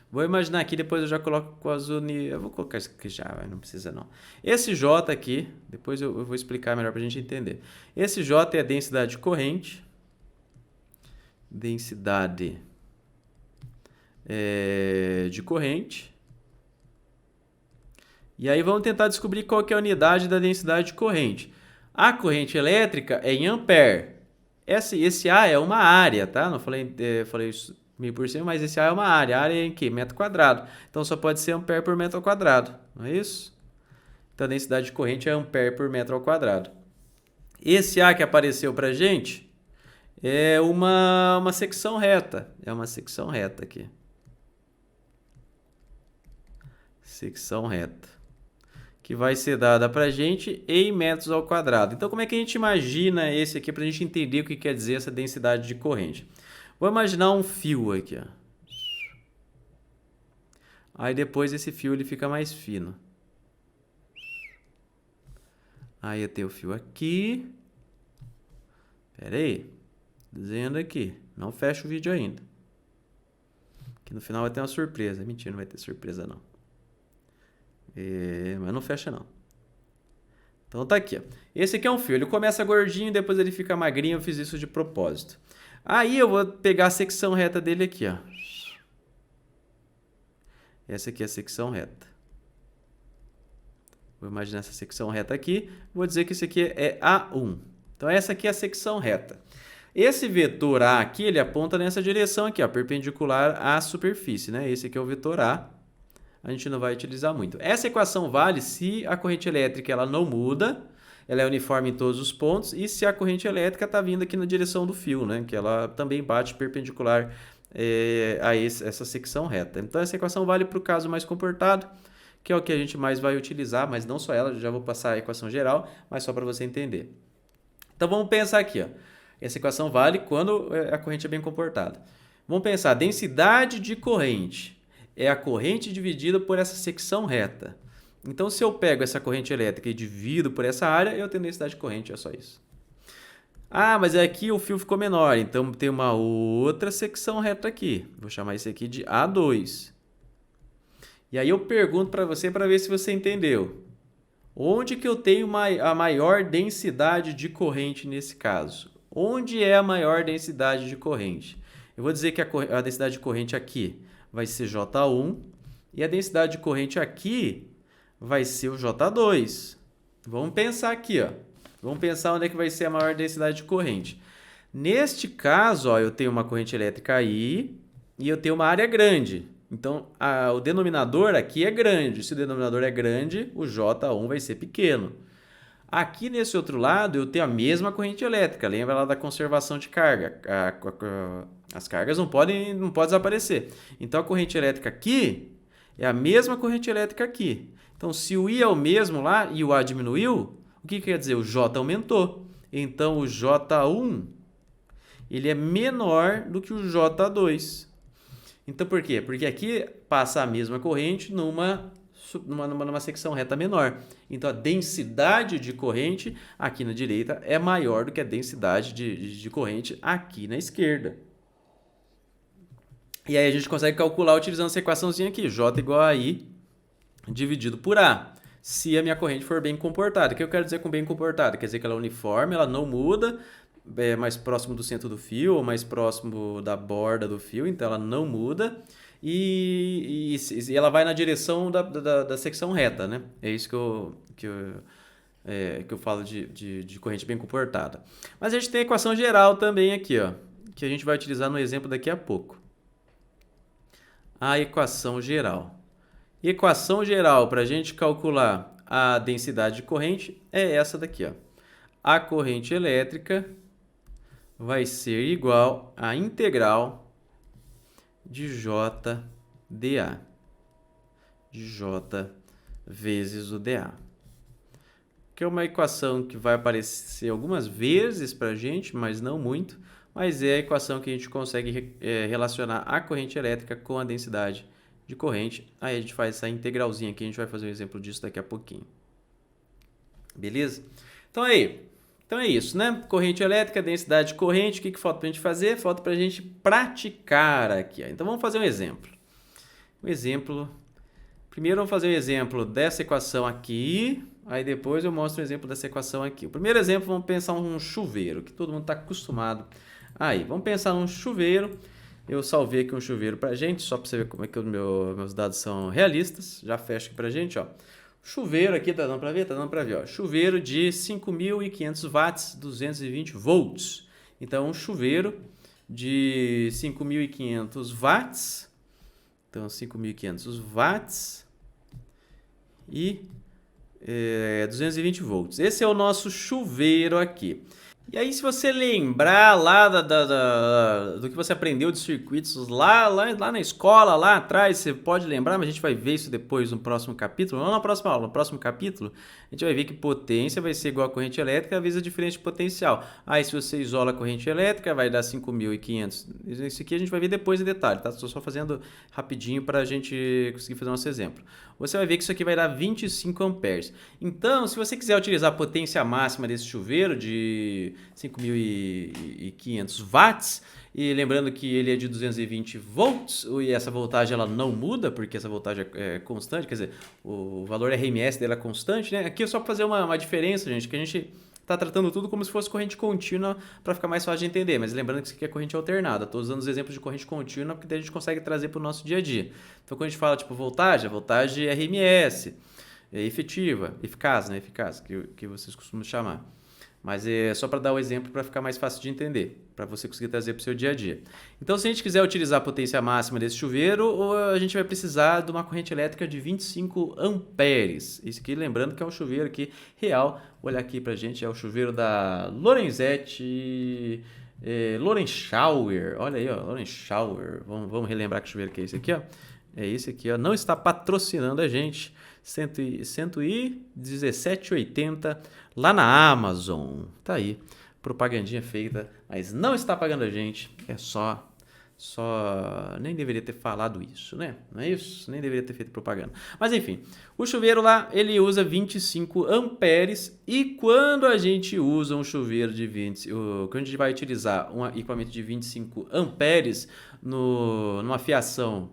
Vou imaginar aqui, depois eu já coloco com as eu vou colocar isso aqui já, não precisa não. Esse J aqui, depois eu vou explicar melhor para a gente entender. Esse J é a densidade de corrente. Densidade de corrente. E aí vamos tentar descobrir qual que é a unidade da densidade de corrente. A corrente elétrica é em ampere. Esse A é uma área, tá? Não falei isso meio por cima, mas esse A é uma área. A área é em quê? Metro quadrado. Então só pode ser ampere por metro ao quadrado, não é isso? Então a densidade de corrente é ampere por metro ao quadrado. Esse A que apareceu pra gente é uma secção reta. É uma secção reta aqui. Secção reta. Que vai ser dada para a gente em metros ao quadrado. Então, como é que a gente imagina esse aqui para a gente entender o que quer dizer essa densidade de corrente? Vou imaginar um fio aqui. Ó. Aí depois esse fio ele fica mais fino. Aí eu tenho o fio aqui. Pera aí. Desenhando aqui. Não fecha o vídeo ainda. Que no final vai ter uma surpresa. Mentira, não vai ter surpresa não. Mas não fecha não. Então tá aqui, ó. Esse aqui é um fio, ele começa gordinho, depois ele fica magrinho, eu fiz isso de propósito. Aí eu vou pegar a secção reta dele aqui, ó. Essa aqui é a secção reta. Vou imaginar essa secção reta aqui, vou dizer que esse aqui é A1. Então essa aqui é a secção reta. Esse vetor A aqui, ele aponta nessa direção aqui, ó, perpendicular à superfície, né? Esse aqui é o vetor A. A gente não vai utilizar muito. Essa equação vale se a corrente elétrica ela não muda, ela é uniforme em todos os pontos, e se a corrente elétrica está vindo aqui na direção do fio, né? Que ela também bate perpendicular a essa secção reta. Então, essa equação vale para o caso mais comportado, que é o que a gente mais vai utilizar, mas não só ela, já vou passar a equação geral, mas só para você entender. Então, vamos pensar aqui, ó. Essa equação vale quando a corrente é bem comportada. Vamos pensar, a densidade de corrente é a corrente dividida por essa secção reta. Então, se eu pego essa corrente elétrica e divido por essa área, eu tenho densidade de corrente, é só isso. Ah, mas aqui o fio ficou menor, então tem uma outra secção reta aqui. Vou chamar isso aqui de A2. E aí eu pergunto para você para ver se você entendeu. Onde que eu tenho a maior densidade de corrente nesse caso? Onde é a maior densidade de corrente? Eu vou dizer que a densidade de corrente aqui vai ser J1 e a densidade de corrente aqui vai ser o J2. Vamos pensar aqui, ó. Vamos pensar onde é que vai ser a maior densidade de corrente. Neste caso, ó, eu tenho uma corrente elétrica aí e eu tenho uma área grande. Então, o denominador aqui é grande. Se o denominador é grande, o J1 vai ser pequeno. Aqui nesse outro lado, eu tenho a mesma corrente elétrica. Lembra lá da conservação de carga? As cargas não podem desaparecer. Então, a corrente elétrica aqui é a mesma corrente elétrica aqui. Então, se o I é o mesmo lá e o A diminuiu, o que quer dizer? O J aumentou. Então, o J1 ele é menor do que o J2. Então, por quê? Porque aqui passa a mesma corrente numa secção reta menor. Então, a densidade de corrente aqui na direita é maior do que a densidade de corrente aqui na esquerda. E aí a gente consegue calcular utilizando essa equaçãozinha aqui, J igual a I dividido por A, se a minha corrente for bem comportada. O que eu quero dizer com bem comportada? Quer dizer que ela é uniforme, ela não muda, é mais próximo do centro do fio ou mais próximo da borda do fio, então ela não muda e ela vai na direção da secção reta, né? É isso que eu falo de corrente bem comportada. Mas a gente tem a equação geral também aqui, ó, que a gente vai utilizar no exemplo daqui a pouco. A equação geral. Equação geral para a gente calcular a densidade de corrente é essa daqui, ó. A corrente elétrica vai ser igual à integral de J dA, de J vezes o dA. Que é uma equação que vai aparecer algumas vezes para a gente, mas não muito, mas é a equação que a gente consegue relacionar a corrente elétrica com a densidade de corrente. Aí a gente faz essa integralzinha aqui, a gente vai fazer um exemplo disso daqui a pouquinho. Beleza? Então é isso, né? Corrente elétrica, densidade de corrente, o que falta para a gente fazer? Falta para a gente praticar aqui. Então vamos fazer um exemplo. Primeiro vamos fazer um exemplo dessa equação aqui, aí depois eu mostro um exemplo dessa equação aqui. O primeiro exemplo, vamos pensar um chuveiro, que todo mundo está acostumado. Aí, vamos pensar num chuveiro. Eu salvei aqui um chuveiro para a gente, só para você ver como é que meus dados são realistas. Já fecha aqui para a gente, ó. Chuveiro aqui, tá dando para ver? Tá dando para ver, ó. Chuveiro de 5.500 watts, 220 volts. Então, um chuveiro de 5.500 watts. Então, 5.500 watts e 220 volts. Esse é o nosso chuveiro aqui. E aí, se você lembrar lá do que você aprendeu de circuitos lá na escola, lá atrás, você pode lembrar, mas a gente vai ver isso depois no próximo capítulo. Não na próxima aula, no próximo capítulo, a gente vai ver que potência vai ser igual a corrente elétrica vezes a diferença de potencial. Aí, se você isola a corrente elétrica, vai dar 5.500. Isso aqui a gente vai ver depois em detalhe, tá? Estou só fazendo rapidinho para a gente conseguir fazer nosso exemplo. Você vai ver que isso aqui vai dar 25 amperes. Então, se você quiser utilizar a potência máxima desse chuveiro de 5.500 watts, e lembrando que ele é de 220 volts, e essa voltagem ela não muda, porque essa voltagem é constante, quer dizer, o valor RMS dela é constante, né? Aqui é só para fazer uma diferença, gente, que a gente está tratando tudo como se fosse corrente contínua para ficar mais fácil de entender, mas lembrando que isso aqui é corrente alternada. Estou usando os exemplos de corrente contínua porque daí a gente consegue trazer para o nosso dia a dia. Então, quando a gente fala tipo voltagem, a voltagem é RMS, é efetiva, eficaz, né? Eficaz, que vocês costumam chamar. Mas é só para dar o exemplo para ficar mais fácil de entender, para você conseguir trazer para o seu dia a dia. Então, se a gente quiser utilizar a potência máxima desse chuveiro, a gente vai precisar de uma corrente elétrica de 25 amperes. Isso aqui, lembrando que é um chuveiro aqui real. Olha aqui para a gente, é o chuveiro da Lorenschauer. Olha aí, ó, Lorenschauer. Vamos relembrar que chuveiro que é esse aqui, ó. É esse aqui, ó. Não está patrocinando a gente. 117,80 lá na Amazon. Tá aí. propagandinha feita, mas não está pagando a gente, é só nem deveria ter falado isso, né? Não é isso? Nem deveria ter feito propaganda. Mas enfim, o chuveiro lá, ele usa 25 amperes e quando a gente usa um chuveiro de quando a gente vai utilizar um equipamento de 25 amperes numa fiação,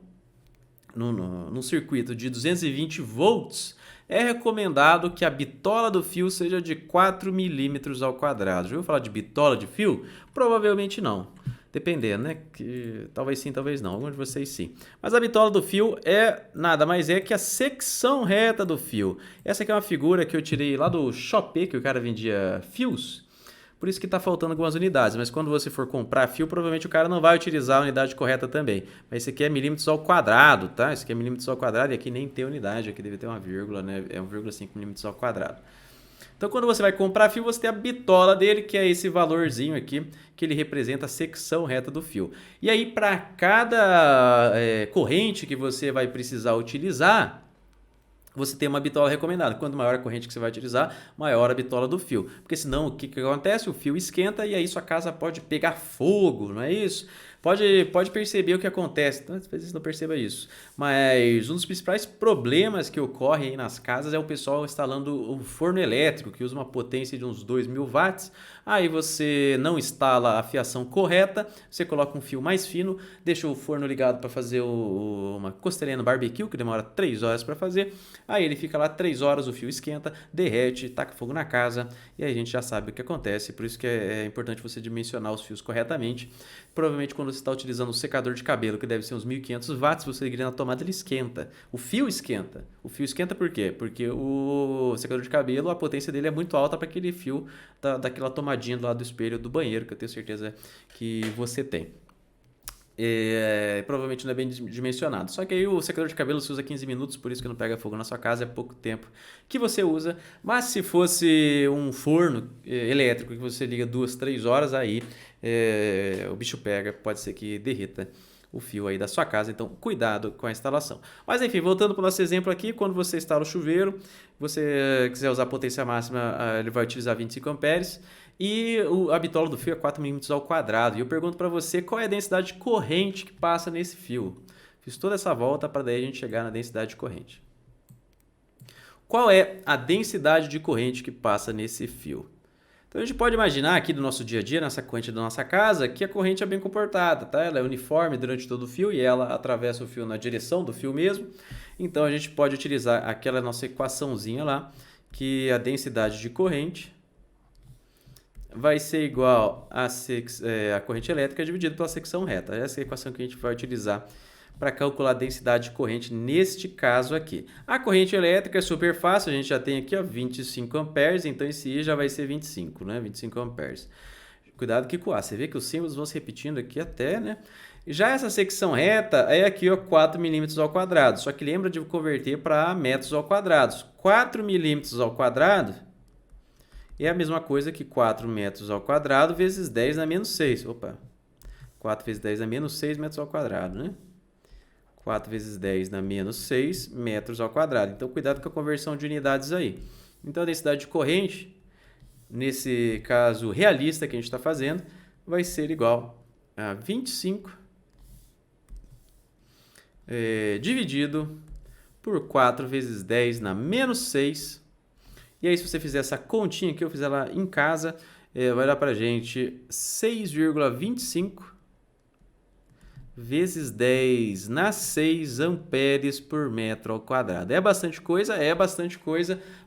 num circuito de 220 volts, é recomendado que a bitola do fio seja de 4 milímetros ao quadrado. Já ouviu falar de bitola de fio? Provavelmente não. Dependendo, né? Que talvez sim, talvez não. Alguns de vocês sim. Mas a bitola do fio é nada mais é que a secção reta do fio. Essa aqui é uma figura que eu tirei lá do Shopee, que o cara vendia fios. Por isso que está faltando algumas unidades. Mas quando você for comprar fio, provavelmente o cara não vai utilizar a unidade correta também. Mas esse aqui é milímetros ao quadrado, tá? Esse aqui é milímetros ao quadrado e aqui nem tem unidade. Aqui deve ter uma vírgula, né? É 1,5 milímetros ao quadrado. Então, quando você vai comprar fio, você tem a bitola dele, que é esse valorzinho aqui, que ele representa a secção reta do fio. E aí, para cada corrente que você vai precisar utilizar, você tem uma bitola recomendada. Quanto maior a corrente que você vai utilizar, maior a bitola do fio. Porque senão, o que acontece? O fio esquenta e aí sua casa pode pegar fogo, não é isso? Pode perceber o que acontece. Então, às vezes não perceba isso. Mas um dos principais problemas que ocorre aí nas casas é o pessoal instalando o forno elétrico, que usa uma potência de uns 2.000 watts. Aí você não instala a fiação correta, você coloca um fio mais fino, deixa o forno ligado para fazer uma costelinha no barbecue, que demora 3 horas para fazer. Aí ele fica lá 3 horas, o fio esquenta, derrete, taca fogo na casa e aí a gente já sabe o que acontece. Por isso que é importante você dimensionar os fios corretamente. Provavelmente quando você está utilizando um secador de cabelo, que deve ser uns 1.500 watts, você liga na tomada, ele esquenta. O fio esquenta. O fio esquenta por quê? Porque o secador de cabelo, a potência dele é muito alta para aquele fio daquela tomadinha do lado do espelho do banheiro, que eu tenho certeza que você tem. Provavelmente não é bem dimensionado. Só que aí o secador de cabelo se usa 15 minutos, por isso que não pega fogo na sua casa, é pouco tempo que você usa. Mas se fosse um forno elétrico que você liga 2, 3 horas, aí o bicho pega, pode ser que derreta o fio aí da sua casa, então cuidado com a instalação. Mas enfim, voltando para o nosso exemplo aqui, quando você instala o chuveiro, você quiser usar a potência máxima, ele vai utilizar 25 amperes e a bitola do fio é 4 milímetros ao quadrado. E eu pergunto para você qual é a densidade de corrente que passa nesse fio. Fiz toda essa volta para daí a gente chegar na densidade de corrente. Qual é a densidade de corrente que passa nesse fio? Então a gente pode imaginar aqui do nosso dia a dia, nessa corrente da nossa casa, que a corrente é bem comportada, tá? Ela é uniforme durante todo o fio e ela atravessa o fio na direção do fio mesmo. Então a gente pode utilizar aquela nossa equaçãozinha lá, que a densidade de corrente vai ser igual a corrente elétrica dividido pela secção reta. Essa é a equação que a gente vai utilizar para calcular a densidade de corrente neste caso aqui. A corrente elétrica é super fácil, a gente já tem aqui 25 amperes, então esse I já vai ser 25, né? 25 amperes. Cuidado aqui com o A, você vê que os símbolos vão se repetindo aqui até, né? Já essa secção reta é aqui 4 milímetros ao quadrado, só que lembra de converter para metros ao quadrado. 4 milímetros ao quadrado é a mesma coisa que 4 metros ao quadrado vezes 10 na menos 6. Opa, 4 vezes 10 na menos 6 metros ao quadrado, né? 4 vezes 10 na menos 6 metros ao quadrado. Então, cuidado com a conversão de unidades aí. Então, a densidade de corrente, nesse caso realista que a gente está fazendo, vai ser igual a 25 dividido por 4 vezes 10 na menos 6. E aí, se você fizer essa continha aqui, eu fizer lá em casa, vai dar para a gente 6,25 vezes 10 na 6 amperes por metro ao quadrado. É bastante coisa,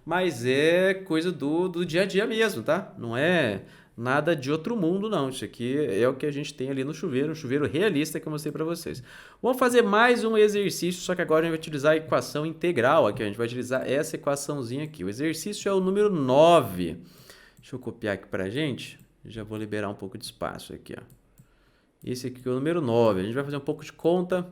mas é coisa do dia a dia mesmo, tá? Não é nada de outro mundo, não. Isso aqui é o que a gente tem ali no chuveiro, um chuveiro realista que eu mostrei para vocês. Vamos fazer mais um exercício, só que agora a gente vai utilizar a equação integral aqui. A gente vai utilizar essa equaçãozinha aqui. O exercício é o número 9. Deixa eu copiar aqui para a gente. Já vou liberar um pouco de espaço aqui, ó. Esse aqui é o número 9. A gente vai fazer um pouco de conta,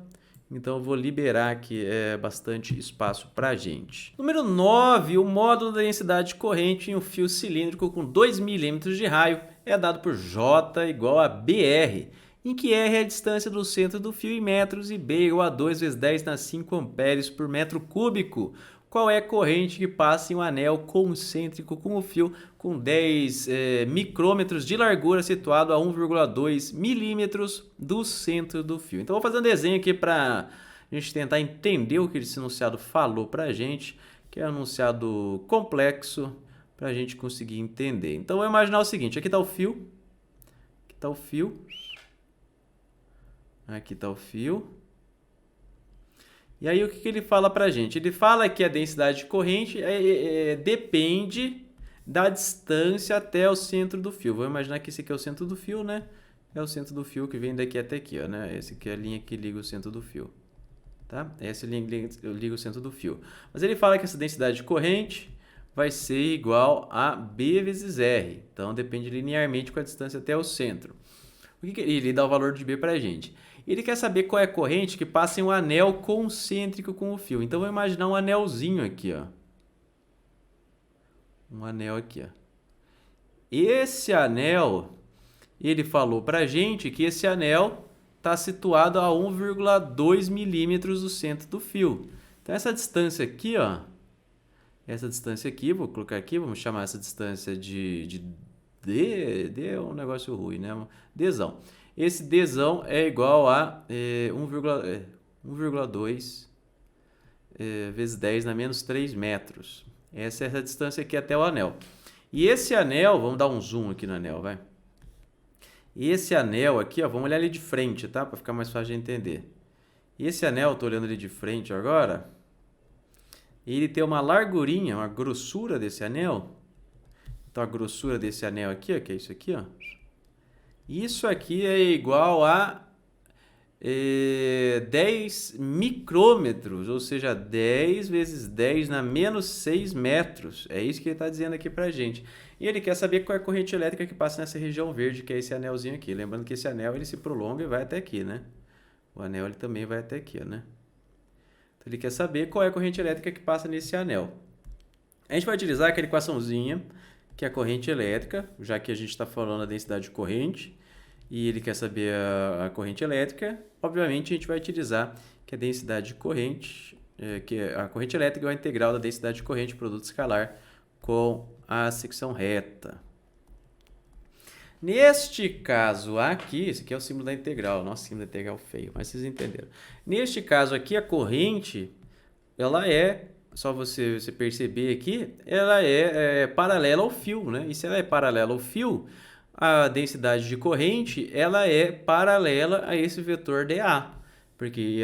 então eu vou liberar aqui bastante espaço para a gente. Número 9, o módulo da densidade de corrente em um fio cilíndrico com 2 milímetros de raio é dado por J igual a BR, em que R é a distância do centro do fio em metros e B igual a 2 vezes 10 na 5 amperes por metro cúbico. qual é a corrente que passa em um anel concêntrico com o fio com 10 micrômetros de largura situado a 1,2 milímetros do centro do fio. Então, vou fazer um desenho aqui para a gente tentar entender o que esse enunciado falou para a gente, que é um enunciado complexo, para a gente conseguir entender. Então, vou imaginar o seguinte, aqui está o fio, aqui está o fio, aqui está o fio. E aí, o que ele fala para a gente? Ele fala que a densidade de corrente depende da distância até o centro do fio. Vou imaginar que esse aqui é o centro do fio, né? É o centro do fio que vem daqui até aqui, ó, né? Essa aqui é a linha que liga o centro do fio, tá? Essa linha liga o centro do fio. Mas ele fala que essa densidade de corrente vai ser igual a B vezes R. Então, depende linearmente com a distância até o centro. Ele dá o valor de B para a gente. Ele quer saber qual é a corrente que passa em um anel concêntrico com o fio. Então, vou imaginar um anelzinho aqui, ó. Um anel aqui, ó. Esse anel, ele falou para a gente que esse anel está situado a 1,2 milímetros do centro do fio. Então, essa distância aqui, ó. Essa distância aqui, vou colocar aqui, vamos chamar essa distância de D. D é um negócio ruim, né? Dzão. Esse Dzão é igual a 1,2 vezes 10 na menos 3 metros. Essa é a distância aqui até o anel. E esse anel, vamos dar um zoom aqui no anel, vai. Esse anel aqui, ó, vamos olhar ele de frente, tá? Para ficar mais fácil de entender. Esse anel, estou olhando ele de frente agora. Ele tem uma largurinha, uma grossura desse anel. Então, a grossura desse anel aqui, ó, que é isso aqui, ó. Isso aqui é igual a 10 micrômetros, ou seja, 10 vezes 10 na menos 6 metros. É isso que ele está dizendo aqui para a gente. E ele quer saber qual é a corrente elétrica que passa nessa região verde, que é esse anelzinho aqui. Lembrando que esse anel ele se prolonga e vai até aqui, né? O anel ele também vai até aqui, né? Então, ele quer saber qual é a corrente elétrica que passa nesse anel. A gente vai utilizar aquela equaçãozinha, que é a corrente elétrica, já que a gente está falando da densidade de corrente, e ele quer saber a corrente elétrica, obviamente a gente vai utilizar que a densidade de corrente, que a corrente elétrica é a integral da densidade de corrente, produto escalar, com a secção reta. Neste caso aqui, esse aqui é o símbolo da integral, nossa, símbolo da integral feio, mas vocês entenderam. Neste caso aqui, a corrente, ela é, só você perceber aqui, ela é paralela ao fio, né? E se ela é paralela ao fio, a densidade de corrente, ela é paralela a esse vetor dA, porque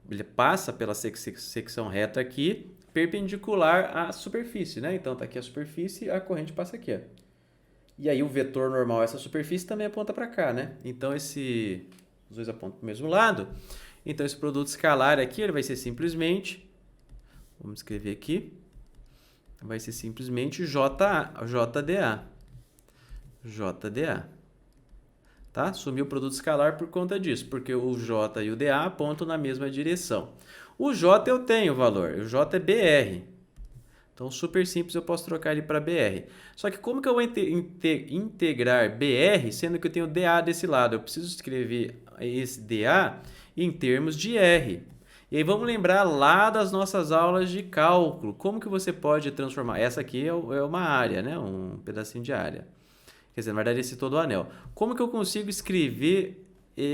ele passa pela secção reta aqui, perpendicular à superfície, né? Então, tá aqui a superfície, a corrente passa aqui, ó. E aí, o vetor normal, essa superfície, também aponta para cá, né? Então, os dois apontam para o mesmo lado. Então, esse produto escalar aqui, ele vai ser simplesmente... Vamos escrever aqui. Vai ser simplesmente JDA. JDA. Tá? Sumiu o produto escalar por conta disso, porque o J e o DA apontam na mesma direção. O J eu tenho o valor, o J é BR. Então, super simples, eu posso trocar ele para BR. Só que como que eu vou integrar BR, sendo que eu tenho DA desse lado? Eu preciso escrever esse DA em termos de R. E aí vamos lembrar lá das nossas aulas de cálculo. Como que você pode transformar? Essa aqui é uma área, né? Um pedacinho de área. Quer dizer, na verdade, esse todo o anel. Como que eu consigo escrever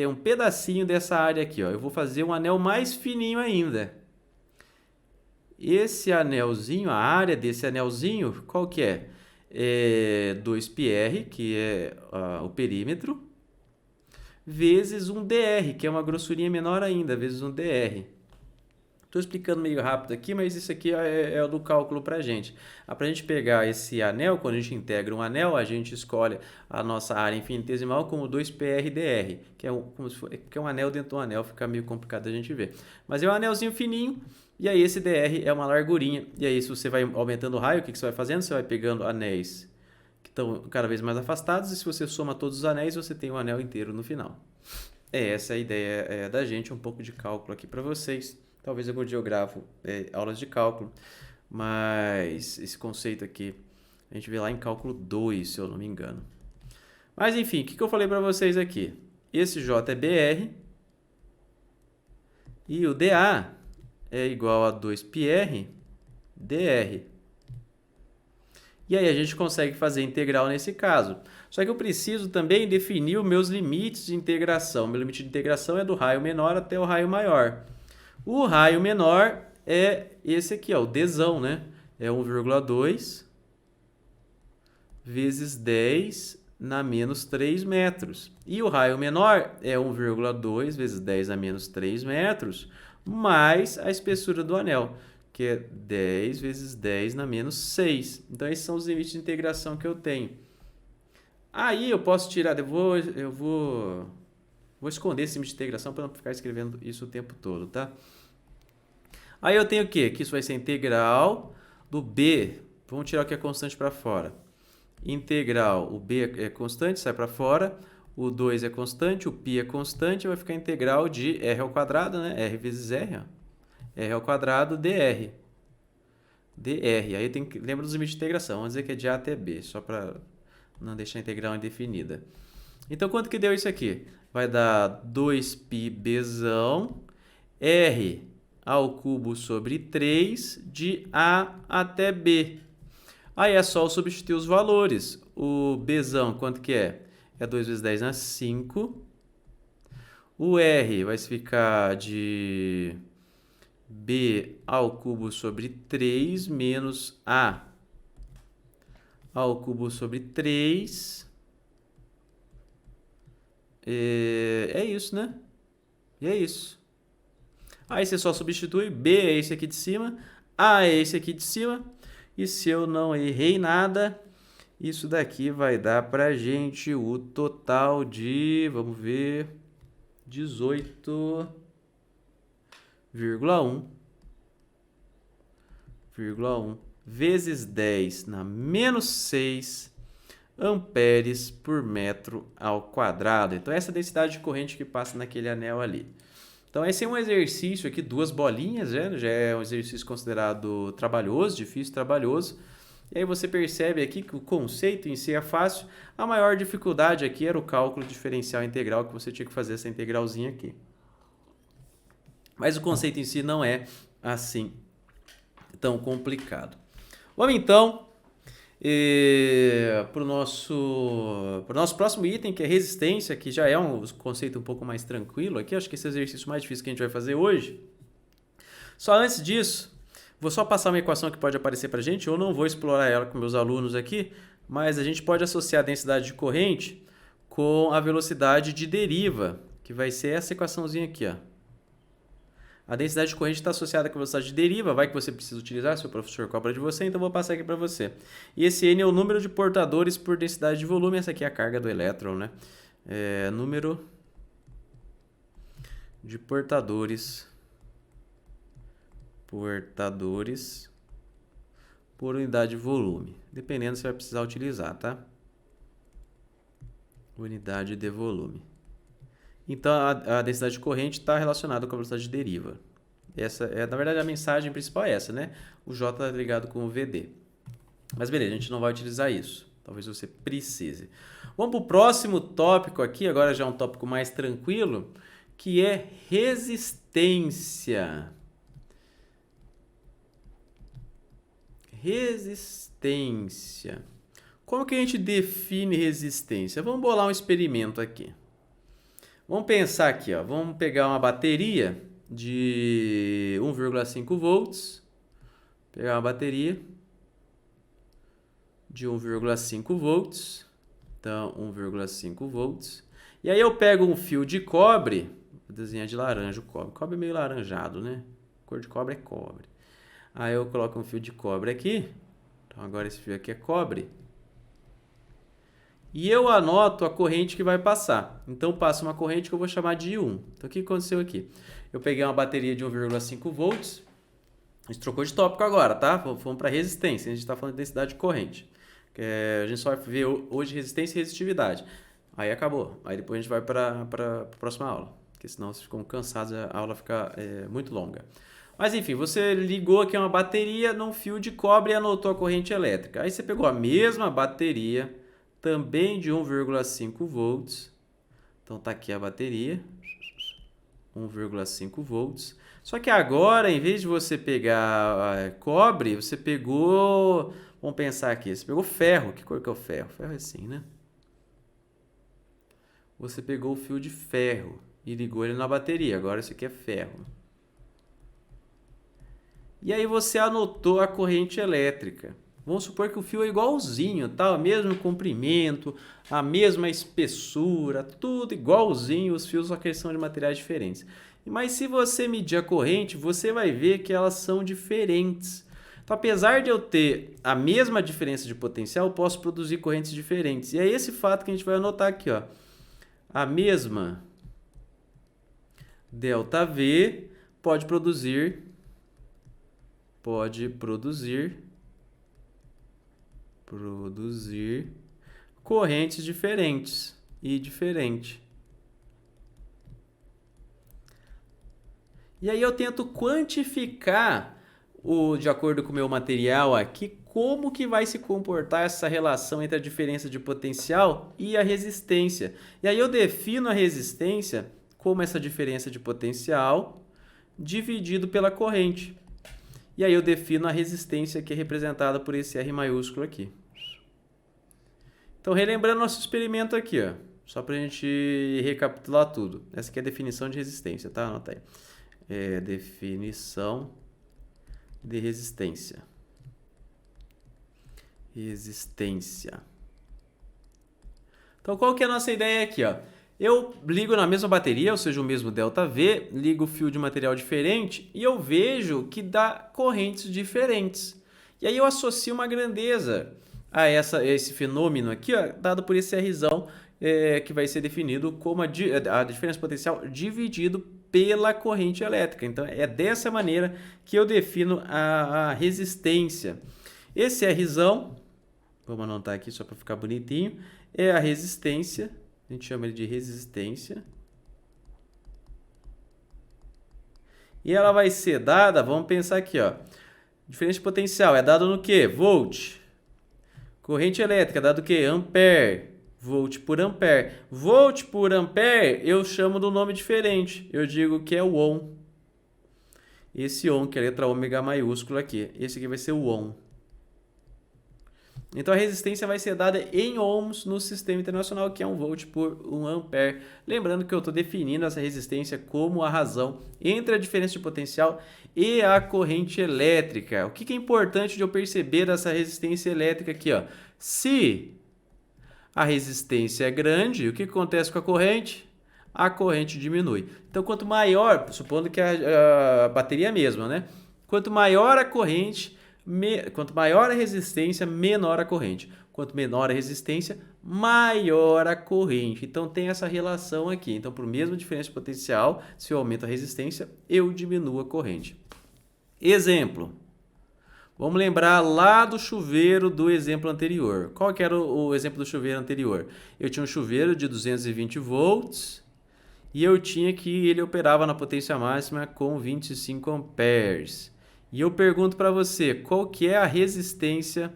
um pedacinho dessa área aqui? Ó? Eu vou fazer um anel mais fininho ainda. Esse anelzinho, a área desse anelzinho, qual que é? 2πr, que é o perímetro, vezes um dr, que é uma grossurinha menor ainda, vezes um dr. Estou explicando meio rápido aqui, mas isso aqui é o do cálculo para a gente. Para a gente pegar esse anel, quando a gente integra um anel, a gente escolhe a nossa área infinitesimal como 2πr/dr, que é um anel dentro de um anel, fica meio complicado a gente ver. Mas é um anelzinho fininho, e aí esse dr é uma largurinha. E aí, se você vai aumentando o raio, o que você vai fazendo? Você vai pegando anéis que estão cada vez mais afastados, e se você soma todos os anéis, você tem um anel inteiro no final. Essa é a ideia da gente, um pouco de cálculo aqui para vocês. Talvez algum dia eu gravo aulas de cálculo, mas esse conceito aqui a gente vê lá em cálculo 2, se eu não me engano. Mas enfim, o que eu falei para vocês aqui? Esse J é BR e o DA é igual a 2πr dr. E aí a gente consegue fazer integral nesse caso. Só que eu preciso também definir os meus limites de integração. Meu limite de integração é do raio menor até o raio maior. O raio menor é esse aqui, ó, o dzão, né? É 1,2 vezes 10 na menos 3 metros. E o raio menor é 1,2 vezes 10 na menos 3 metros, mais a espessura do anel, que é 10 vezes 10 na menos 6. Então, esses são os limites de integração que eu tenho. Aí, eu posso tirar... Eu vou esconder esse limite de integração para não ficar escrevendo isso o tempo todo, tá? Aí, eu tenho o quê? Que isso vai ser integral do b. Vamos tirar o que é constante para fora. Integral, o b é constante, sai para fora. O 2 é constante, o π é constante, vai ficar integral de r ao quadrado, né? R vezes r, ó. R ao quadrado dr. dr. Aí tem que lembra dos limites de integração. Vamos dizer que é de a até b, só para não deixar a integral indefinida. Então, quanto que deu isso aqui? Vai dar 2πbzão r ao cubo sobre 3 de a até b. Aí é só substituir os valores. O bzão, quanto que é? É 2 vezes 10 na 5. O r vai ficar de b ao cubo sobre 3 menos a ao cubo sobre 3. É isso, né? E é isso. Aí você só substitui. B é esse aqui de cima. A é esse aqui de cima. E se eu não errei nada, isso daqui vai dar pra gente o total de, vamos ver, 18,1 vezes 10 na menos 6 amperes por metro ao quadrado. Então, essa é a densidade de corrente que passa naquele anel ali. Então, esse é um exercício aqui, 2 bolinhas, já é um exercício considerado trabalhoso, difícil, trabalhoso. E aí você percebe aqui que o conceito em si é fácil. A maior dificuldade aqui era o cálculo diferencial integral, que você tinha que fazer essa integralzinha aqui. Mas o conceito em si não é assim tão complicado. Vamos então para o nosso próximo item, que é resistência, que já é um conceito um pouco mais tranquilo aqui. Acho que esse é o exercício mais difícil que a gente vai fazer hoje. Só antes disso, vou só passar uma equação que pode aparecer para a gente. Eu não vou explorar ela com meus alunos aqui, mas a gente pode associar a densidade de corrente com a velocidade de deriva, que vai ser essa equaçãozinha aqui, ó. A densidade de corrente está associada com a velocidade de deriva, vai que você precisa utilizar, se o professor cobra de você, então vou passar aqui para você. E esse N é o número de portadores por densidade de volume, essa aqui é a carga do elétron, né? Número de portadores por unidade de volume, dependendo se vai precisar utilizar, tá? Unidade de volume. Então, a densidade de corrente está relacionada com a velocidade de deriva. Essa é, na verdade, a mensagem principal é essa, né? O J está ligado com o VD. Mas beleza, a gente não vai utilizar isso. Talvez você precise. Vamos para o próximo tópico aqui, agora já é um tópico mais tranquilo, que é resistência. Resistência. Como que a gente define resistência? Vamos bolar um experimento aqui. Vamos pensar aqui, ó. Vamos pegar uma bateria de 1,5 volts. Pegar uma bateria de 1,5 volts. Então, 1,5 volts. E aí eu pego um fio de cobre. Vou desenhar de laranja o cobre. O cobre é meio laranjado, né? A cor de cobre é cobre. Aí eu coloco um fio de cobre aqui. Então, agora esse fio aqui é cobre. E eu anoto a corrente que vai passar. Então, passa uma corrente que eu vou chamar de I1. Então, o que aconteceu aqui? Eu peguei uma bateria de 1,5 volts. A gente trocou de tópico agora, tá? Vamos para resistência. A gente está falando de densidade de corrente. A gente só vai ver hoje resistência e resistividade. Aí acabou. Aí depois a gente vai para a próxima aula. Porque senão vocês ficam cansados e a aula fica muito longa. Mas enfim, você ligou aqui uma bateria num fio de cobre e anotou a corrente elétrica. Aí você pegou a mesma bateria, também de 1,5 volts. Então, tá aqui a bateria. 1,5 volts. Só que agora, em vez de você pegar cobre, você pegou... Vamos pensar aqui, você pegou ferro. Que cor que é o ferro? Ferro é assim, né? Você pegou o fio de ferro e ligou ele na bateria. Agora isso aqui é ferro. E aí você anotou a corrente elétrica. Vamos supor que o fio é igualzinho, tá? O mesmo comprimento, a mesma espessura, tudo igualzinho, os fios só que eles são de materiais diferentes. Mas se você medir a corrente, você vai ver que elas são diferentes. Então, apesar de eu ter a mesma diferença de potencial, eu posso produzir correntes diferentes. E é esse fato que a gente vai anotar aqui, ó. A mesma ΔV pode produzir correntes diferentes e diferente. E aí eu tento quantificar, de acordo com o meu material aqui, como que vai se comportar essa relação entre a diferença de potencial e a resistência. E aí eu defino a resistência como essa diferença de potencial dividido pela corrente. E aí eu defino a resistência que é representada por esse R maiúsculo aqui. Então, relembrando nosso experimento aqui, ó, só para a gente recapitular tudo. Essa aqui é a definição de resistência, tá? Anota aí. Definição de resistência. Então, qual que é a nossa ideia aqui, ó? Eu ligo na mesma bateria, ou seja, o mesmo ΔV, ligo o fio de material diferente e eu vejo que dá correntes diferentes. E aí eu associo uma grandeza a esse fenômeno aqui, ó, dado por esse Rzão, que vai ser definido como a diferença potencial dividido pela corrente elétrica. Então, é dessa maneira que eu defino a resistência. Esse Rzão, vamos anotar aqui só para ficar bonitinho, é a resistência. A gente chama ele de resistência. E ela vai ser dada, vamos pensar aqui, ó. Diferença de potencial é dado no quê? Volt. Corrente elétrica é dado o quê? Ampere. Volt por ampere. Volt por ampere eu chamo do nome diferente. Eu digo que é o ohm. Esse ohm, que é a letra ômega maiúscula aqui. Esse aqui vai ser o ohm. Então, a resistência vai ser dada em ohms no sistema internacional, que é 1 volt por 1 ampere. Lembrando que eu estou definindo essa resistência como a razão entre a diferença de potencial e a corrente elétrica. O que é importante de eu perceber dessa resistência elétrica aqui, ó? Se a resistência é grande, o que acontece com a corrente? A corrente diminui. Então, quanto maior, supondo que a bateria é a mesma, né? Quanto maior a corrente, quanto maior a resistência, menor a corrente. Quanto menor a resistência, maior a corrente. Então, tem essa relação aqui. Então, por mesma diferença de potencial, se eu aumento a resistência, eu diminuo a corrente. Exemplo. Vamos lembrar lá do chuveiro do exemplo anterior. Qual que era o exemplo do chuveiro anterior? Eu tinha um chuveiro de 220 volts e eu tinha que ele operava na potência máxima com 25 amperes. E eu pergunto para você, qual que é a resistência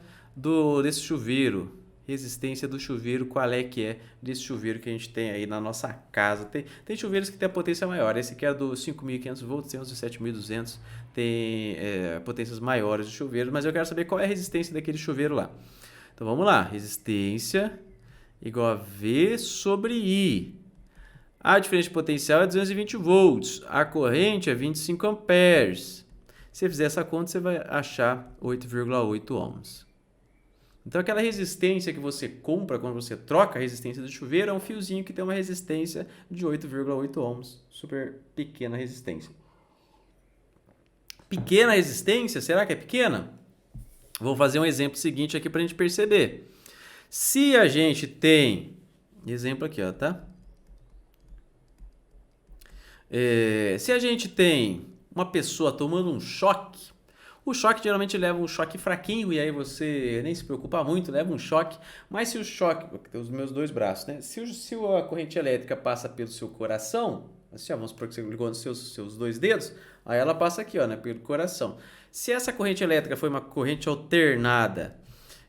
desse chuveiro? Resistência do chuveiro, qual é que é desse chuveiro que a gente tem aí na nossa casa? Tem chuveiros que tem a potência maior. Esse aqui é do 5.500 volts, tem uns de 7.200, tem potências maiores de chuveiro, mas eu quero saber qual é a resistência daquele chuveiro lá. Então vamos lá, resistência igual a V sobre I. A diferença de potencial é 220 volts, a corrente é 25 amperes. Se você fizer essa conta, você vai achar 8,8 ohms. Então, aquela resistência que você compra quando você troca a resistência do chuveiro é um fiozinho que tem uma resistência de 8,8 ohms. Super pequena resistência. Pequena resistência? Será que é pequena? Vou fazer um exemplo seguinte aqui para a gente perceber. Se a gente tem... Exemplo aqui, ó, tá? Se a gente tem uma pessoa tomando um choque, o choque geralmente leva um choque fraquinho e aí você nem se preocupa muito, leva um choque. Mas se o choque... Tem os meus dois braços, né? Se a corrente elétrica passa pelo seu coração, assim, ó, vamos supor que você ligou nos seus dois dedos, aí ela passa aqui, ó, né, pelo coração. Se essa corrente elétrica foi uma corrente alternada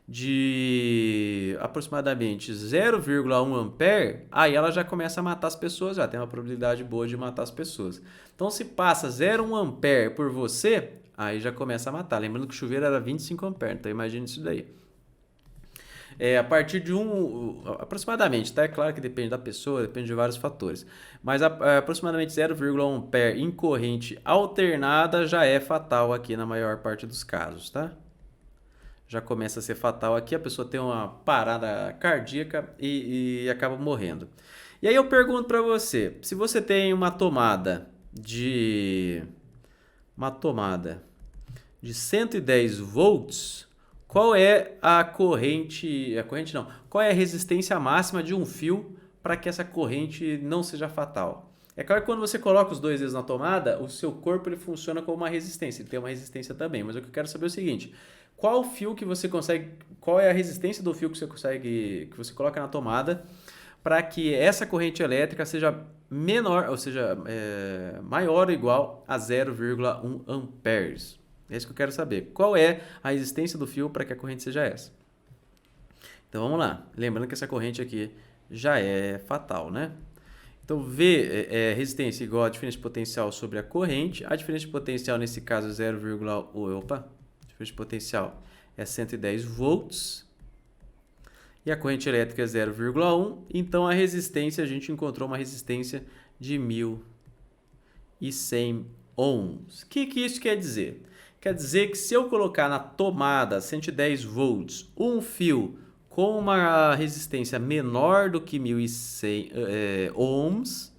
de aproximadamente 0,1 ampere, aí ela já começa a matar as pessoas, já tem uma probabilidade boa de matar as pessoas. Então, se passa 0,1 ampere por você, aí já começa a matar. Lembrando que o chuveiro era 25 ampere, então imagine isso daí. A partir de aproximadamente, tá? É claro que depende da pessoa, depende de vários fatores. Mas aproximadamente 0,1 ampere em corrente alternada já é fatal aqui na maior parte dos casos, tá? Já começa a ser fatal aqui, a pessoa tem uma parada cardíaca e acaba morrendo. E aí eu pergunto para você, se você tem uma tomada de 110 volts, qual é a corrente não, qual é a resistência máxima de um fio para que essa corrente não seja fatal? É claro que quando você coloca os dois dedos na tomada, o seu corpo ele funciona como uma resistência, ele tem uma resistência também, mas o que eu quero saber é o seguinte, qual fio que você consegue, qual é a resistência do fio que você consegue, que você coloca na tomada para que essa corrente elétrica seja menor, ou seja, maior ou igual a 0,1 amperes. É isso que eu quero saber. Qual é a resistência do fio para que a corrente seja essa? Então vamos lá. Lembrando que essa corrente aqui já é fatal, né? Então V é resistência igual a diferença de potencial sobre a corrente. A diferença de potencial nesse caso é 0,1. Opa! A diferença de potencial é 110 volts. E a corrente elétrica é 0,1. Então a resistência, a gente encontrou uma resistência de 1.100 ohms. O que isso quer dizer? Quer dizer que se eu colocar na tomada 110 volts um fio com uma resistência menor do que 1.100 ohms,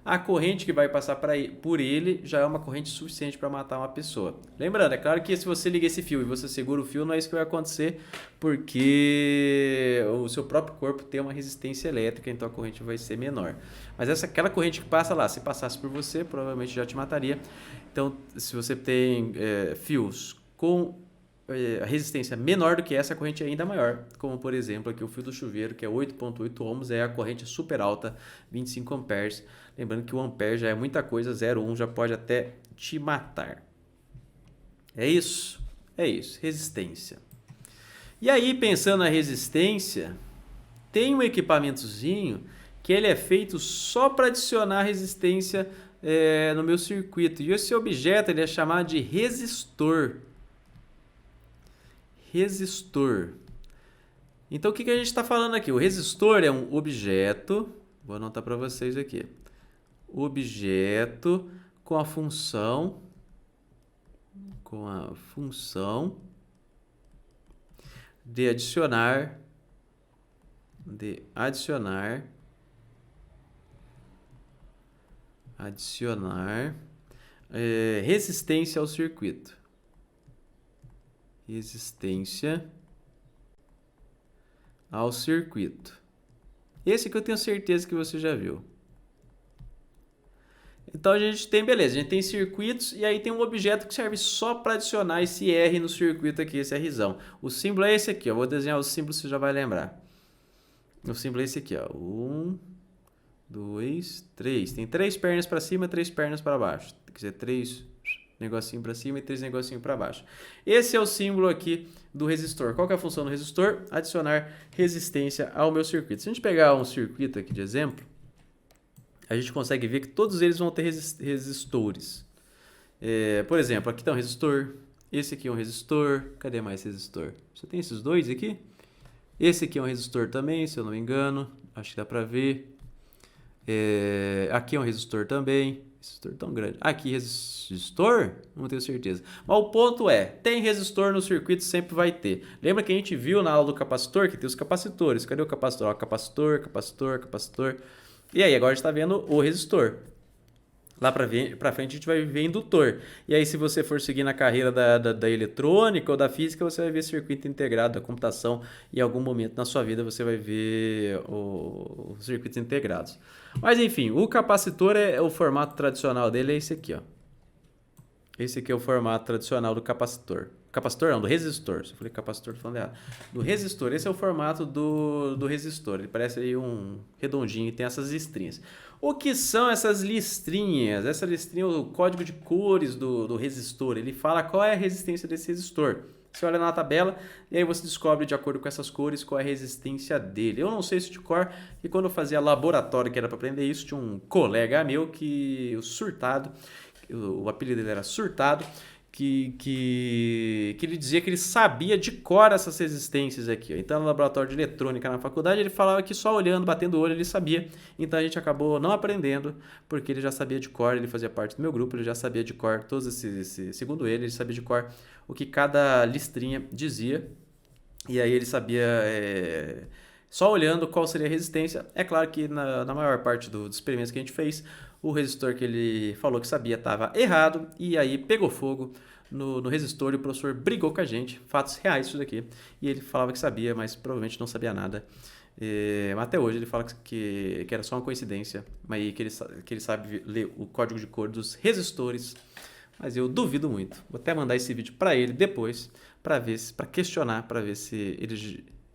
a corrente que vai passar por ele já é uma corrente suficiente para matar uma pessoa. Lembrando, é claro que se você liga esse fio e você segura o fio, não é isso que vai acontecer, porque o seu próprio corpo tem uma resistência elétrica, então a corrente vai ser menor. Mas aquela corrente que passa lá, se passasse por você, provavelmente já te mataria. Então, se você tem fios com a resistência menor do que essa, a corrente é ainda maior, como por exemplo aqui o fio do chuveiro, que é 8,8 ohms, é a corrente super alta, 25 amperes. Lembrando que o ampere já é muita coisa, 0,1 já pode até te matar. É isso? É isso, resistência. E aí, pensando na resistência, tem um equipamentozinho que ele é feito só para adicionar resistência no meu circuito. E esse objeto ele é chamado de resistor. Resistor. Então, o que a gente está falando aqui? O resistor é um objeto, vou anotar para vocês aqui, objeto com a função de adicionar resistência ao circuito. Resistência ao circuito. Esse que eu tenho certeza que você já viu. Então a gente tem, beleza, a gente tem circuitos e aí tem um objeto que serve só para adicionar esse R no circuito aqui, esse Rzão. O símbolo é esse aqui, eu vou desenhar o símbolo, você já vai lembrar. O símbolo é esse aqui, ó. 1, 2, 3. Tem 3 pernas para cima, 3 pernas para baixo. Quer dizer, 3 negocinho para cima e 3 negocinhos para baixo. Esse é o símbolo aqui do resistor. Qual que é a função do resistor? Adicionar resistência ao meu circuito. Se a gente pegar um circuito aqui de exemplo, a gente consegue ver que todos eles vão ter resistores. Por exemplo, aqui está um resistor, esse aqui é um resistor, cadê mais resistor? Você tem esses dois aqui? Esse aqui é um resistor também, se eu não me engano, acho que dá para ver. Aqui é um resistor também, resistor tão grande. Aqui resistor? Não tenho certeza. Mas o ponto é, tem resistor no circuito, sempre vai ter. Lembra que a gente viu na aula do capacitor que tem os capacitores. Cadê o capacitor? Ó, capacitor, capacitor, capacitor. E aí, agora a gente está vendo o resistor. Lá para frente a gente vai ver indutor. E aí, se você for seguir na carreira da eletrônica ou da física, você vai ver circuito integrado, da computação. E em algum momento na sua vida você vai ver os circuitos integrados. Mas enfim, o capacitor, o formato tradicional dele é esse aqui, ó. Esse aqui é o formato tradicional do capacitor. Capacitor não, do resistor. Se eu falei capacitor, tô falando errado. Do resistor. Esse é o formato do resistor. Ele parece aí um redondinho e tem essas listrinhas. O que são essas listrinhas? Essa listrinha é o código de cores do resistor. Ele fala qual é a resistência desse resistor. Você olha na tabela e aí você descobre de acordo com essas cores qual é a resistência dele. Eu não sei isso de cor, e quando eu fazia laboratório que era para aprender isso, tinha um colega meu que, o Surtado, o apelido dele era Surtado, que ele dizia que ele sabia de cor essas resistências aqui. Ó. Então, no laboratório de eletrônica na faculdade, ele falava que só olhando, batendo o olho, ele sabia. Então, a gente acabou não aprendendo, porque ele já sabia de cor, ele fazia parte do meu grupo, ele já sabia de cor, segundo ele sabia de cor o que cada listrinha dizia. E aí ele sabia, só olhando qual seria a resistência. É claro que na maior parte dos experimentos que a gente fez, o resistor que ele falou que sabia estava errado, e aí pegou fogo no resistor e o professor brigou com a gente. Fatos reais isso daqui. E ele falava que sabia, mas provavelmente não sabia nada. Até hoje ele fala que era só uma coincidência, mas que ele sabe ler o código de cor dos resistores. Mas eu duvido muito. Vou até mandar esse vídeo para ele depois, para questionar, para ver se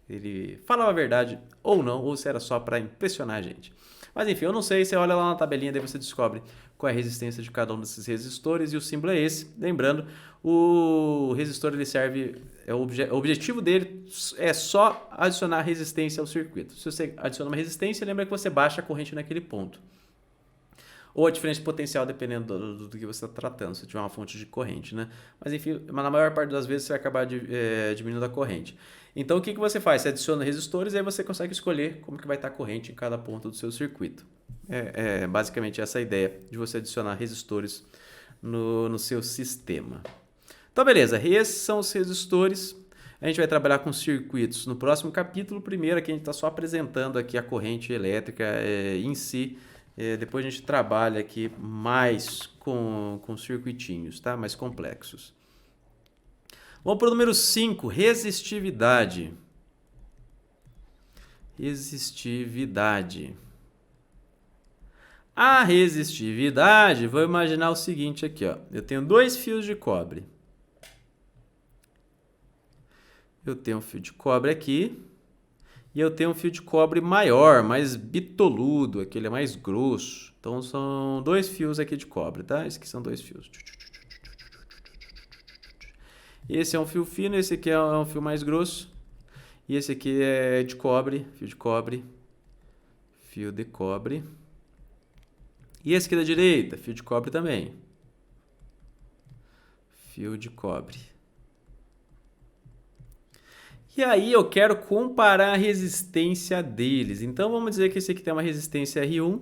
ele falava a verdade ou não, ou se era só para impressionar a gente. Mas enfim, eu não sei, você olha lá na tabelinha, daí você descobre qual é a resistência de cada um desses resistores, e o símbolo é esse. Lembrando, o resistor ele serve, o objetivo dele é só adicionar resistência ao circuito. Se você adiciona uma resistência, lembra que você baixa a corrente naquele ponto. Ou a diferença de potencial, dependendo do que você está tratando, se tiver uma fonte de corrente, né? Mas enfim, na maior parte das vezes você vai acabar diminuindo a corrente. Então o que você faz? Você adiciona resistores e aí você consegue escolher como que vai estar a corrente em cada ponto do seu circuito. Basicamente essa a ideia de você adicionar resistores no seu sistema. Então beleza, esses são os resistores. A gente vai trabalhar com circuitos no próximo capítulo. Primeiro aqui a gente está só apresentando aqui a corrente elétrica em si. Depois a gente trabalha aqui mais com circuitinhos, tá? Mais complexos. Vamos para o número 5, resistividade. Resistividade. A resistividade, vou imaginar o seguinte aqui, ó. Eu tenho 2 fios de cobre. Eu tenho um fio de cobre aqui. E eu tenho um fio de cobre maior, mais bitoludo, aquele é mais grosso. Então são 2 fios aqui de cobre, tá? Esses aqui são 2 fios. Esse é um fio fino, esse aqui é um fio mais grosso. E esse aqui é de cobre, fio de cobre, fio de cobre. E esse aqui da direita, fio de cobre também. Fio de cobre. E aí eu quero comparar a resistência deles. Então vamos dizer que esse aqui tem uma resistência R1.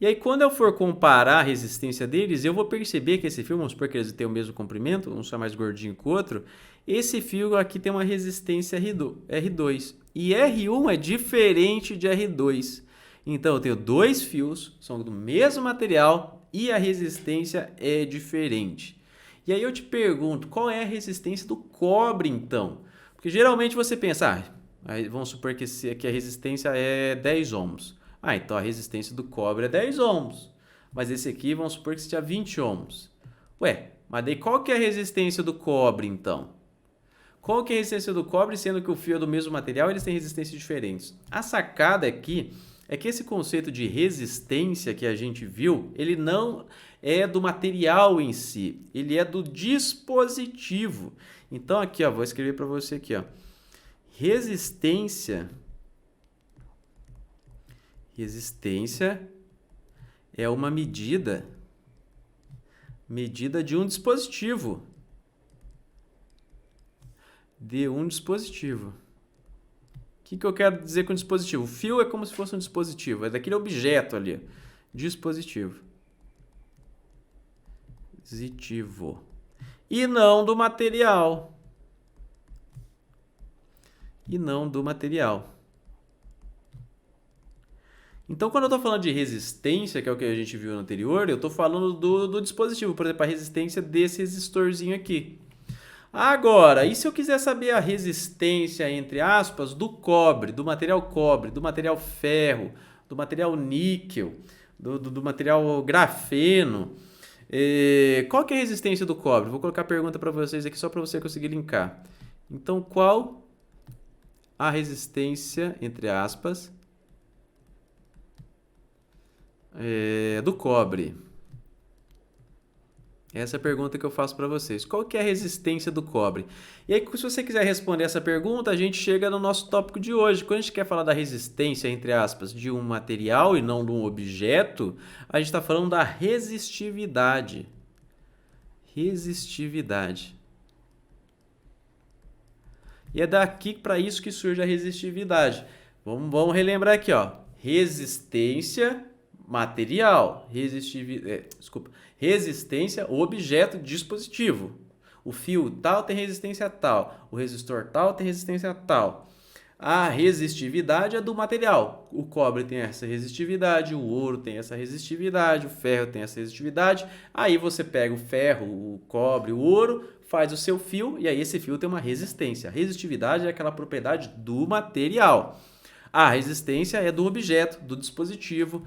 E aí quando eu for comparar a resistência deles, eu vou perceber que esse fio, vamos supor que eles têm o mesmo comprimento, um só é mais gordinho que o outro. Esse fio aqui tem uma resistência R2. E R1 é diferente de R2. Então eu tenho 2 fios, são do mesmo material e a resistência é diferente. E aí eu te pergunto, qual é a resistência do cobre então? Porque geralmente você pensa, aí vamos supor que aqui a resistência é 10 ohms. Então a resistência do cobre é 10 ohms. Mas esse aqui, vamos supor que seja 20 ohms. Mas daí qual que é a resistência do cobre então? Qual que é a resistência do cobre, sendo que o fio é do mesmo material, eles têm resistências diferentes? A sacada aqui é que esse conceito de resistência que a gente viu, ele não é do material em si, ele é do dispositivo. Então aqui, ó, vou escrever para você aqui, ó. Resistência é uma medida de um dispositivo. O que eu quero dizer com dispositivo? O fio é como se fosse um dispositivo, é daquele objeto ali. Dispositivo. E não do material. Então, quando eu estou falando de resistência, que é o que a gente viu no anterior, eu estou falando do dispositivo. Por exemplo, a resistência desse resistorzinho aqui. Agora, e se eu quiser saber a resistência, entre aspas, do cobre, do material ferro, do material níquel, do material grafeno? Qual que é a resistência do cobre? Vou colocar a pergunta para vocês aqui só para você conseguir linkar. Então, qual a resistência, entre aspas, do cobre? Essa é a pergunta que eu faço para vocês. Qual que é a resistência do cobre? E aí, se você quiser responder essa pergunta, a gente chega no nosso tópico de hoje. Quando a gente quer falar da resistência, entre aspas, de um material e não de um objeto, a gente está falando da resistividade. Resistividade. E é daqui para isso que surge a resistividade. Vamos relembrar aqui, ó. Resistência material, resistência objeto dispositivo. O fio tal tem resistência tal, o resistor tal tem resistência tal. A resistividade é do material. O cobre tem essa resistividade, o ouro tem essa resistividade, o ferro tem essa resistividade. Aí você pega o ferro, o cobre, o ouro, faz o seu fio e aí esse fio tem uma resistência. A resistividade é aquela propriedade do material. A resistência é do objeto, do dispositivo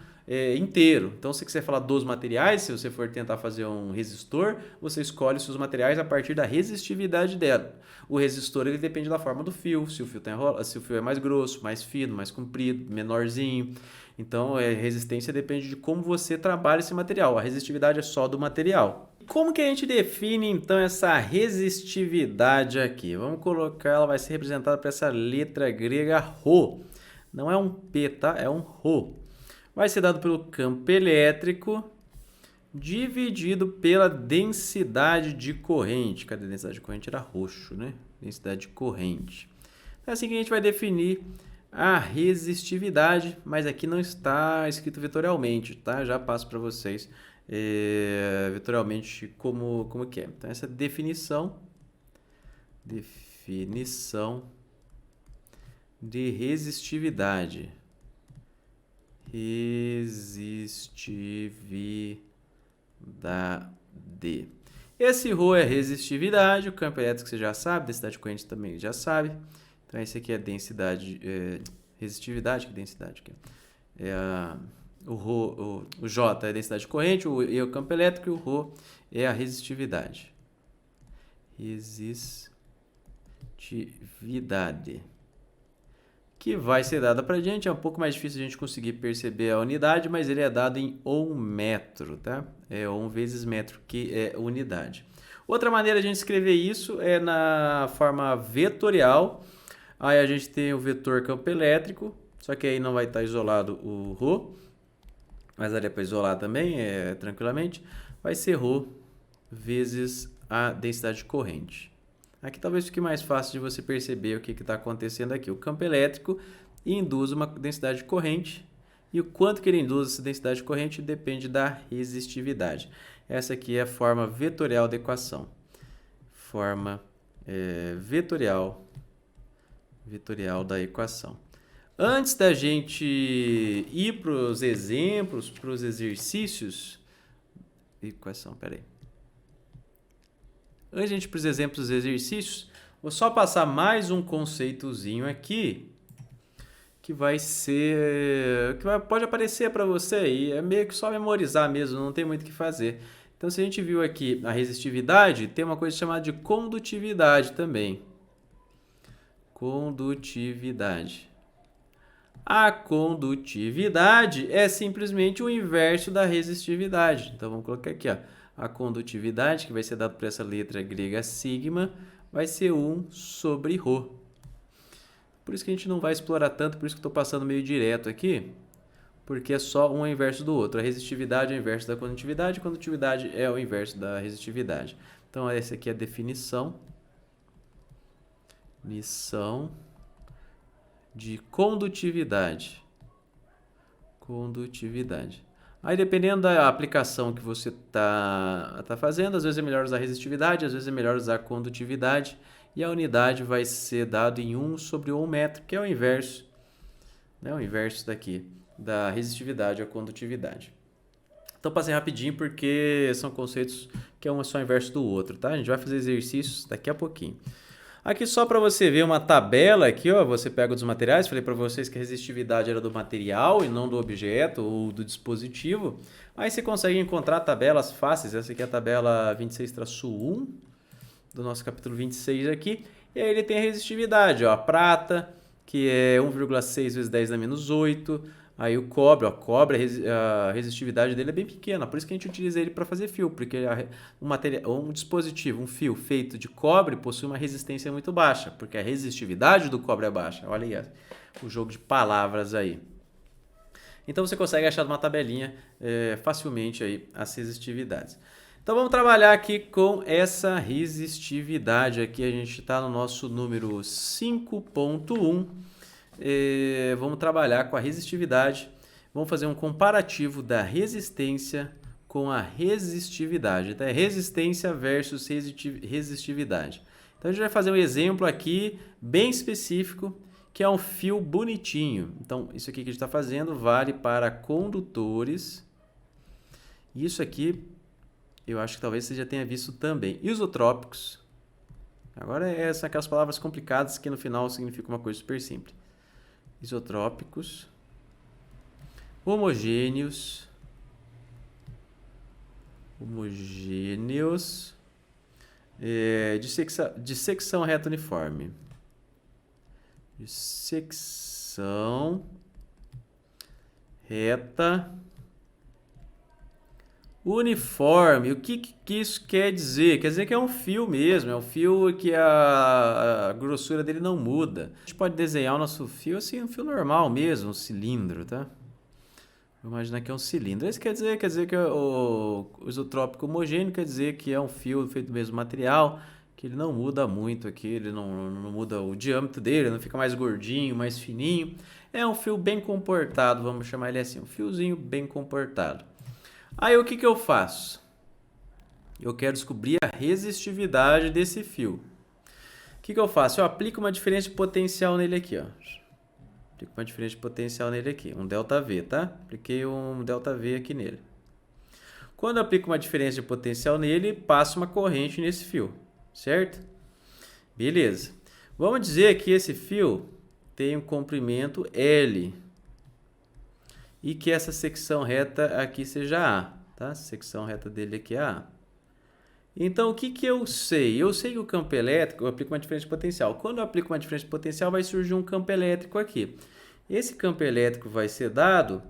inteiro. Então, se você falar dos materiais, se você for tentar fazer um resistor, você escolhe os seus materiais a partir da resistividade dela. O resistor ele depende da forma do fio, se o fio é mais grosso, mais fino, mais comprido, menorzinho. Então, a resistência depende de como você trabalha esse material. A resistividade é só do material. Como que a gente define, então, essa resistividade aqui? Vamos colocar, ela vai ser representada por essa letra grega Rho. Não é um P, tá? É um Rho. Vai ser dado pelo campo elétrico dividido pela densidade de corrente. Cadê a densidade de corrente? Era roxo, né? Densidade de corrente. É assim que a gente vai definir a resistividade, mas aqui não está escrito vetorialmente, tá? Já passo para vocês vetorialmente como que é. Então, essa definição de resistividade. Esse Rho é resistividade, o campo elétrico você já sabe, densidade de corrente também já sabe. Então, esse aqui é densidade, resistividade, que densidade aqui? O J é a densidade de corrente, o E é o campo elétrico e o Rho é a resistividade. Resistividade. Que vai ser dada para a gente. É um pouco mais difícil a gente conseguir perceber a unidade, mas ele é dado em ohm metro, tá? É ohm vezes metro, que é unidade. Outra maneira de a gente escrever isso é na forma vetorial. Aí a gente tem o vetor campo elétrico, só que aí não vai estar isolado o Rho, mas daria para isolar também, tranquilamente. Vai ser Rho vezes a densidade de corrente. Aqui talvez fique mais fácil de você perceber o que está acontecendo aqui. O campo elétrico induz uma densidade de corrente e o quanto que ele induz essa densidade de corrente depende da resistividade. Essa aqui é a forma vetorial da equação. Forma vetorial da equação. Antes da gente ir para os exemplos, para os exercícios... Equação, peraí. Antes de a gente ir para os exemplos dos exercícios, vou só passar mais um conceitozinho aqui, que vai ser... pode aparecer para você e é meio que só memorizar mesmo, não tem muito o que fazer. Então, se a gente viu aqui a resistividade, tem uma coisa chamada de condutividade também. Condutividade. A condutividade é simplesmente o inverso da resistividade. Então, vamos colocar aqui, ó. A condutividade, que vai ser dado por essa letra grega sigma, vai ser 1 sobre Rho. Por isso que a gente não vai explorar tanto, por isso que eu estou passando meio direto aqui, porque é só um inverso do outro. A resistividade é o inverso da condutividade, a condutividade é o inverso da resistividade. Então, essa aqui é a definição de condutividade. Aí, dependendo da aplicação que você tá fazendo, às vezes é melhor usar resistividade, às vezes é melhor usar condutividade, e a unidade vai ser dado em 1 sobre ohm metro, que é o inverso, né? O inverso daqui, da resistividade à condutividade. Então, passei rapidinho porque são conceitos que um é só inverso do outro, tá? A gente vai fazer exercícios daqui a pouquinho. Aqui só para você ver uma tabela aqui, ó, você pega dos materiais, falei para vocês que a resistividade era do material e não do objeto ou do dispositivo. Aí você consegue encontrar tabelas fáceis, essa aqui é a tabela 26-1 do nosso capítulo 26 aqui. E aí ele tem a resistividade, ó, a prata, que é 1,6 vezes 10 na menos 8, Aí o cobre, ó, a resistividade dele é bem pequena, por isso que a gente utiliza ele para fazer fio, porque um dispositivo, um fio feito de cobre possui uma resistência muito baixa, porque a resistividade do cobre é baixa. Olha aí o jogo de palavras aí. Então você consegue achar numa tabelinha facilmente aí as resistividades. Então vamos trabalhar aqui com essa resistividade. Aqui a gente está no nosso número 5.1. Vamos trabalhar com a resistividade. Vamos fazer um comparativo da resistência com a resistividade. Então é resistência versus resistividade. Então a gente vai fazer um exemplo aqui bem específico, que é um fio bonitinho. Então isso aqui que a gente está fazendo vale para condutores. Isso aqui eu acho que talvez você já tenha visto também. Isotrópicos. Agora são aquelas palavras complicadas que no final significam uma coisa super simples. Isotrópicos. Homogêneos. De secção reta uniforme. De secção reta uniforme. O que isso quer dizer? Quer dizer que é um fio mesmo, é um fio que a grossura dele não muda. A gente pode desenhar o nosso fio assim, um fio normal mesmo, um cilindro, tá? Vou imaginar que é um cilindro. Isso quer dizer que o isotrópico homogêneo quer dizer que é um fio feito do mesmo material, que ele não muda muito aqui, ele não muda o diâmetro dele, não fica mais gordinho, mais fininho. É um fio bem comportado, vamos chamar ele assim, um fiozinho bem comportado. Aí o que eu faço? Eu quero descobrir a resistividade desse fio. O que eu faço? Eu aplico uma diferença de potencial nele aqui, ó. Aplico uma diferença de potencial nele aqui, um ΔV, tá? Apliquei um ΔV aqui nele. Quando eu aplico uma diferença de potencial nele, passo uma corrente nesse fio, certo? Beleza. Vamos dizer que esse fio tem um comprimento L. E que essa secção reta aqui seja A, tá? A secção reta dele aqui é A. Então, o que eu sei? Eu sei que o campo elétrico, eu aplico uma diferença de potencial. Quando eu aplico uma diferença de potencial, vai surgir um campo elétrico aqui. Esse campo elétrico vai ser dado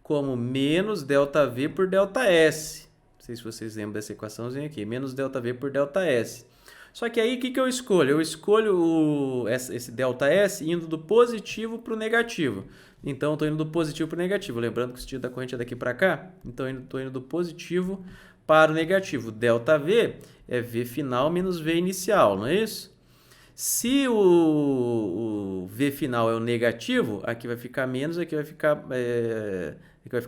como menos ΔV por ΔS. Não sei se vocês lembram dessa equaçãozinha aqui. Menos ΔV por ΔS. Só que aí, o que eu escolho? Eu escolho esse ΔS indo do positivo para o negativo. Então, eu estou indo do positivo para o negativo. Lembrando que o sentido da corrente é daqui para cá. Então, eu estou indo do positivo para o negativo. ΔV é V final menos V inicial, não é isso? Se o V final é o negativo, aqui vai ficar menos, aqui vai ficar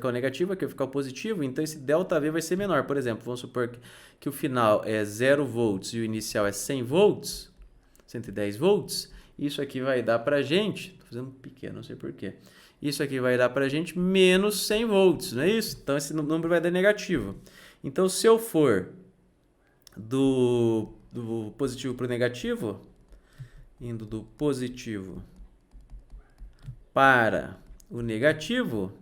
o negativo, aqui vai ficar o positivo. Então, esse ΔV vai ser menor. Por exemplo, vamos supor que o final é 0 volts e o inicial é 100 volts, 110 volts. Isso aqui vai dar para a gente, estou fazendo pequeno, não sei porquê. Isso aqui vai dar para a gente menos 100 volts, não é isso? Então, esse número vai dar negativo. Então, se eu for do positivo para o negativo, indo do positivo para o negativo,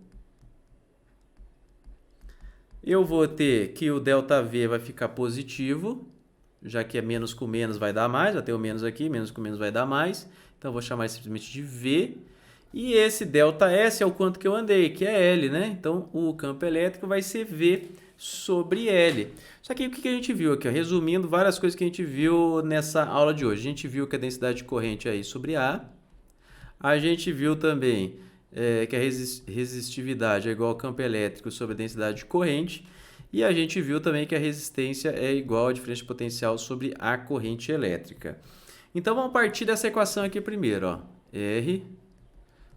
eu vou ter que o ΔV vai ficar positivo, já que é menos com menos vai dar mais, vai ter o menos aqui, menos com menos vai dar mais. Então, eu vou chamar simplesmente de V. E esse ΔS é o quanto que eu andei, que é L, né? Então, o campo elétrico vai ser V sobre L. Só que o que a gente viu aqui? Ó? Resumindo, várias coisas que a gente viu nessa aula de hoje. A gente viu que a densidade de corrente é I sobre A. A gente viu também que a resistividade é igual ao campo elétrico sobre a densidade de corrente. E a gente viu também que a resistência é igual à diferença de potencial sobre a corrente elétrica. Então, vamos partir dessa equação aqui primeiro. Ó. R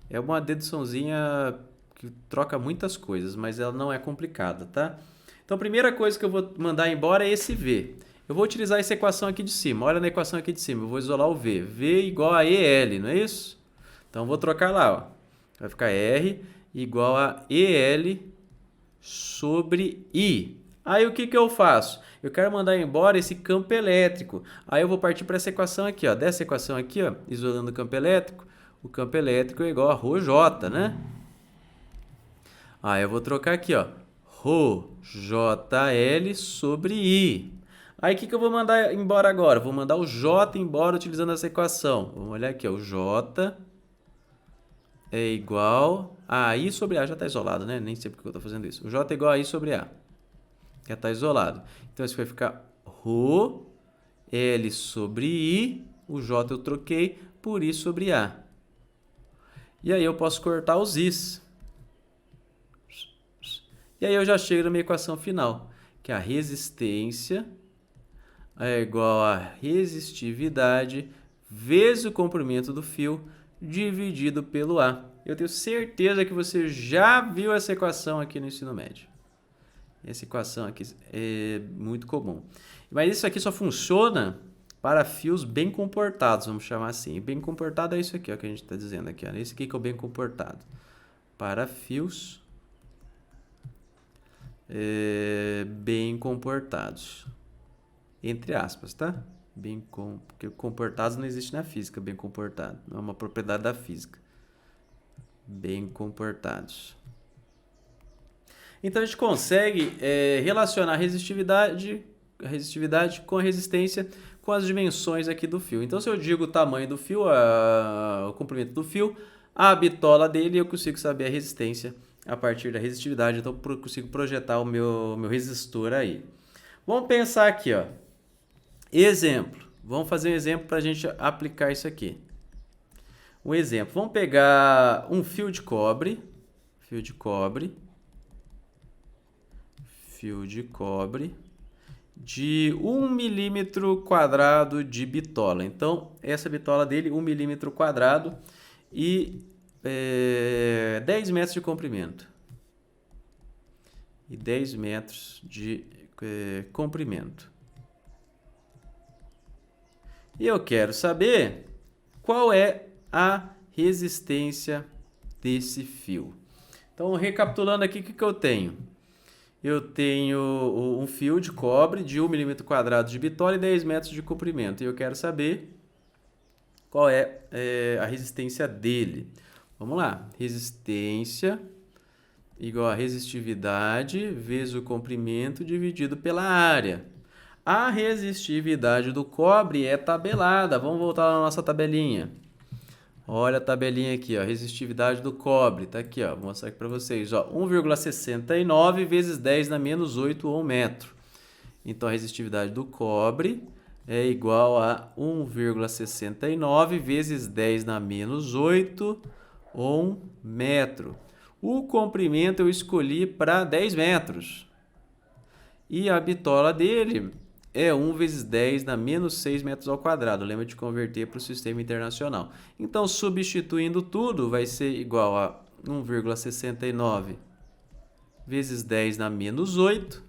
é uma deduçãozinha que troca muitas coisas, mas ela não é complicada, tá? Então, a primeira coisa que eu vou mandar embora é esse V. Eu vou utilizar essa equação aqui de cima. Olha na equação aqui de cima. Eu vou isolar o V. V igual a EL, não é isso? Então, eu vou trocar lá. Ó. Vai ficar R igual a EL sobre I. Aí, o que eu faço? Eu quero mandar embora esse campo elétrico. Aí, eu vou partir para essa equação aqui. Ó. Dessa equação aqui, ó, isolando o campo elétrico é igual a ρJ, né? Aí, eu vou trocar aqui, ó. ρJL sobre I. Aí, o que eu vou mandar embora agora? Eu vou mandar o J embora utilizando essa equação. Vamos olhar aqui, ó, o J é igual a I sobre A. Já está isolado, né? Nem sei porque eu estou fazendo isso. O J é igual a I sobre A. Já está isolado. Então, isso vai ficar Rho L sobre I. O J eu troquei por I sobre A. E aí eu posso cortar os Is. E aí eu já chego na minha equação final, que a resistência é igual a resistividade vezes o comprimento do fio dividido pelo A. Eu tenho certeza que você já viu essa equação aqui no ensino médio. Essa equação aqui é muito comum. Mas isso aqui só funciona para fios bem comportados, vamos chamar assim. Bem comportado é isso aqui, ó, que a gente está dizendo aqui. Ó. Esse aqui que é o bem comportado. Para fios bem comportados. Entre aspas, tá? Porque comportados não existe na física, bem comportado. Não é uma propriedade da física. Bem comportados. Então, a gente consegue relacionar a resistividade com a resistência com as dimensões aqui do fio. Então, se eu digo o tamanho do fio, o comprimento do fio, a bitola dele, eu consigo saber a resistência a partir da resistividade. Então, eu consigo projetar o meu resistor aí. Vamos pensar aqui, ó. Exemplo. Vamos fazer um exemplo para a gente aplicar isso aqui. Um exemplo. Vamos pegar um fio de cobre. Fio de cobre de 1 milímetro quadrado de bitola. Então, essa bitola dele, 1 milímetro quadrado e 10 metros de comprimento. E 10 metros de comprimento. E eu quero saber qual é a resistência desse fio. Então, recapitulando aqui, o que eu tenho? Eu tenho um fio de cobre de 1 milímetro quadrado de bitola e 10 metros de comprimento. E eu quero saber qual é a resistência dele. Vamos lá. Resistência igual a resistividade vezes o comprimento dividido pela área. A resistividade do cobre é tabelada. Vamos voltar lá na nossa tabelinha. Olha a tabelinha aqui, ó, resistividade do cobre, tá aqui, ó, vou mostrar aqui para vocês, ó, 1,69 vezes 10 na menos 8 ou 1 metro. Então, a resistividade do cobre é igual a 1,69 vezes 10 na menos 8 ou 1 metro. O comprimento eu escolhi para 10 metros. E a bitola dele é 1 vezes 10 na menos 6 metros ao quadrado. Lembra de converter para o sistema internacional. Então, substituindo tudo, vai ser igual a 1,69 vezes 10 na menos 8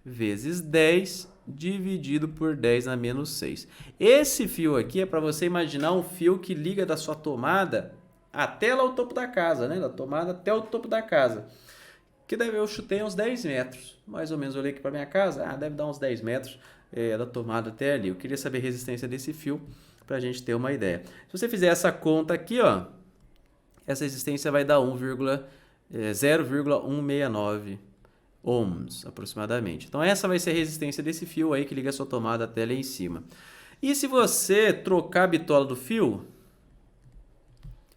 vezes 10 dividido por 10 na menos 6. Esse fio aqui é para você imaginar um fio que liga da sua tomada até lá o topo da casa, né? Da tomada até o topo da casa. Que eu chutei uns 10 metros. Mais ou menos, eu olhei aqui para minha casa. Deve dar uns 10 metros. Da tomada até ali. Eu queria saber a resistência desse fio para a gente ter uma ideia. Se você fizer essa conta aqui, ó, essa resistência vai dar 0,169 ohms aproximadamente. Então essa vai ser a resistência desse fio aí que liga a sua tomada até lá em cima. E se você trocar a bitola do fio,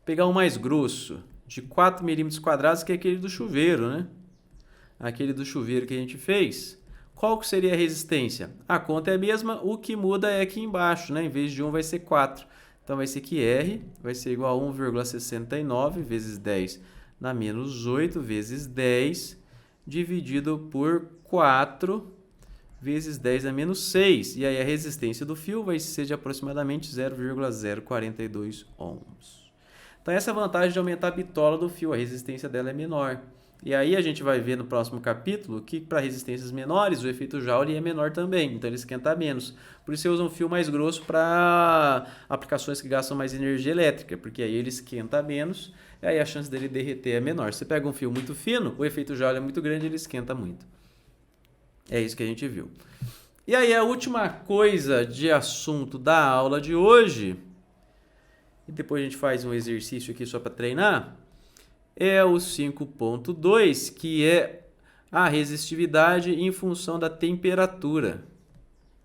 pegar um mais grosso, de 4 milímetros quadrados, que é aquele do chuveiro, né? Aquele do chuveiro que a gente fez. Qual que seria a resistência? A conta é a mesma, o que muda é aqui embaixo, né? Em vez de 1 vai ser 4. Então vai ser que R vai ser igual a 1,69 vezes 10 na menos 8 vezes 10 dividido por 4 vezes 10 na menos 6. E aí a resistência do fio vai ser de aproximadamente 0,042 ohms. Então essa é a vantagem de aumentar a bitola do fio, a resistência dela é menor. E aí a gente vai ver no próximo capítulo que para resistências menores o efeito Joule é menor também, então ele esquenta menos. Por isso você usa um fio mais grosso para aplicações que gastam mais energia elétrica, porque aí ele esquenta menos e aí a chance dele derreter é menor. Se você pega um fio muito fino, o efeito Joule é muito grande e ele esquenta muito. É isso que a gente viu. E aí a última coisa de assunto da aula de hoje, e depois a gente faz um exercício aqui só para treinar, é o 5.2, que é a resistividade em função da temperatura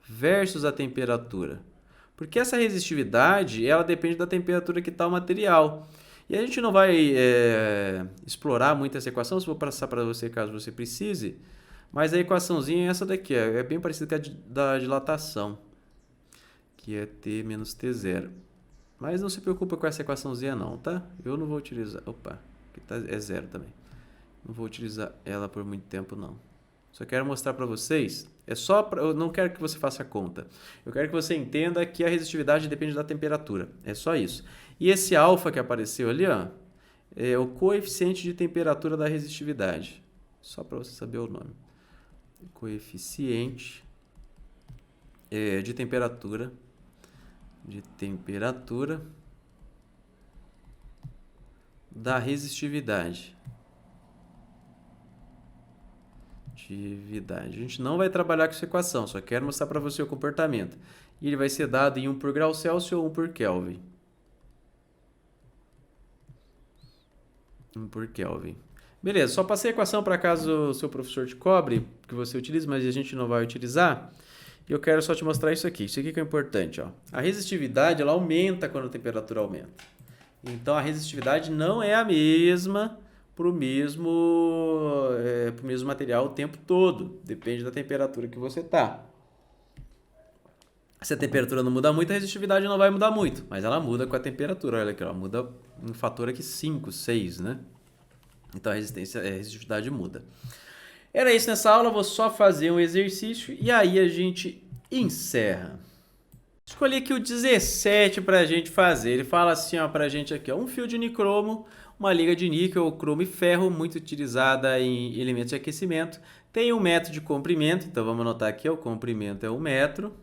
versus a temperatura. Porque essa resistividade, ela depende da temperatura que está o material. E a gente não vai explorar muito essa equação, só vou passar para você caso você precise. Mas a equaçãozinha é essa daqui, é bem parecida com a da dilatação, que é T menos T0. Mas não se preocupa com essa equaçãozinha não, tá? Eu não vou utilizar... Opa, aqui é zero também. Não vou utilizar ela por muito tempo não. Só quero mostrar para vocês, eu não quero que você faça a conta. Eu quero que você entenda que a resistividade depende da temperatura. É só isso. E esse alfa que apareceu ali, ó, é o coeficiente de temperatura da resistividade. Só para você saber o nome. Coeficiente de temperatura. Da resistividade. A gente não vai trabalhar com essa equação, só quero mostrar para você o comportamento. E ele vai ser dado em 1 por grau Celsius ou 1 por Kelvin. 1 por Kelvin. Beleza, só passei a equação para caso o seu professor te cobre, que você utilize, mas a gente não vai utilizar. E eu quero só te mostrar isso aqui. Isso aqui que é importante, ó. A resistividade ela aumenta quando a temperatura aumenta. Então a resistividade não é a mesma para o mesmo material o tempo todo. Depende da temperatura que você está. Se a temperatura não muda muito, a resistividade não vai mudar muito. Mas ela muda com a temperatura. Olha aqui, ela muda um fator aqui 5, 6, né? Então a resistividade muda. Era isso nessa aula, vou só fazer um exercício e aí a gente encerra. Escolhi aqui o 17 para a gente fazer. Ele fala assim, ó, para a gente aqui, ó, um fio de nicromo, uma liga de níquel, cromo e ferro, muito utilizada em elementos de aquecimento. Tem 1 metro de comprimento, então vamos anotar aqui, ó, o comprimento é 1 metro.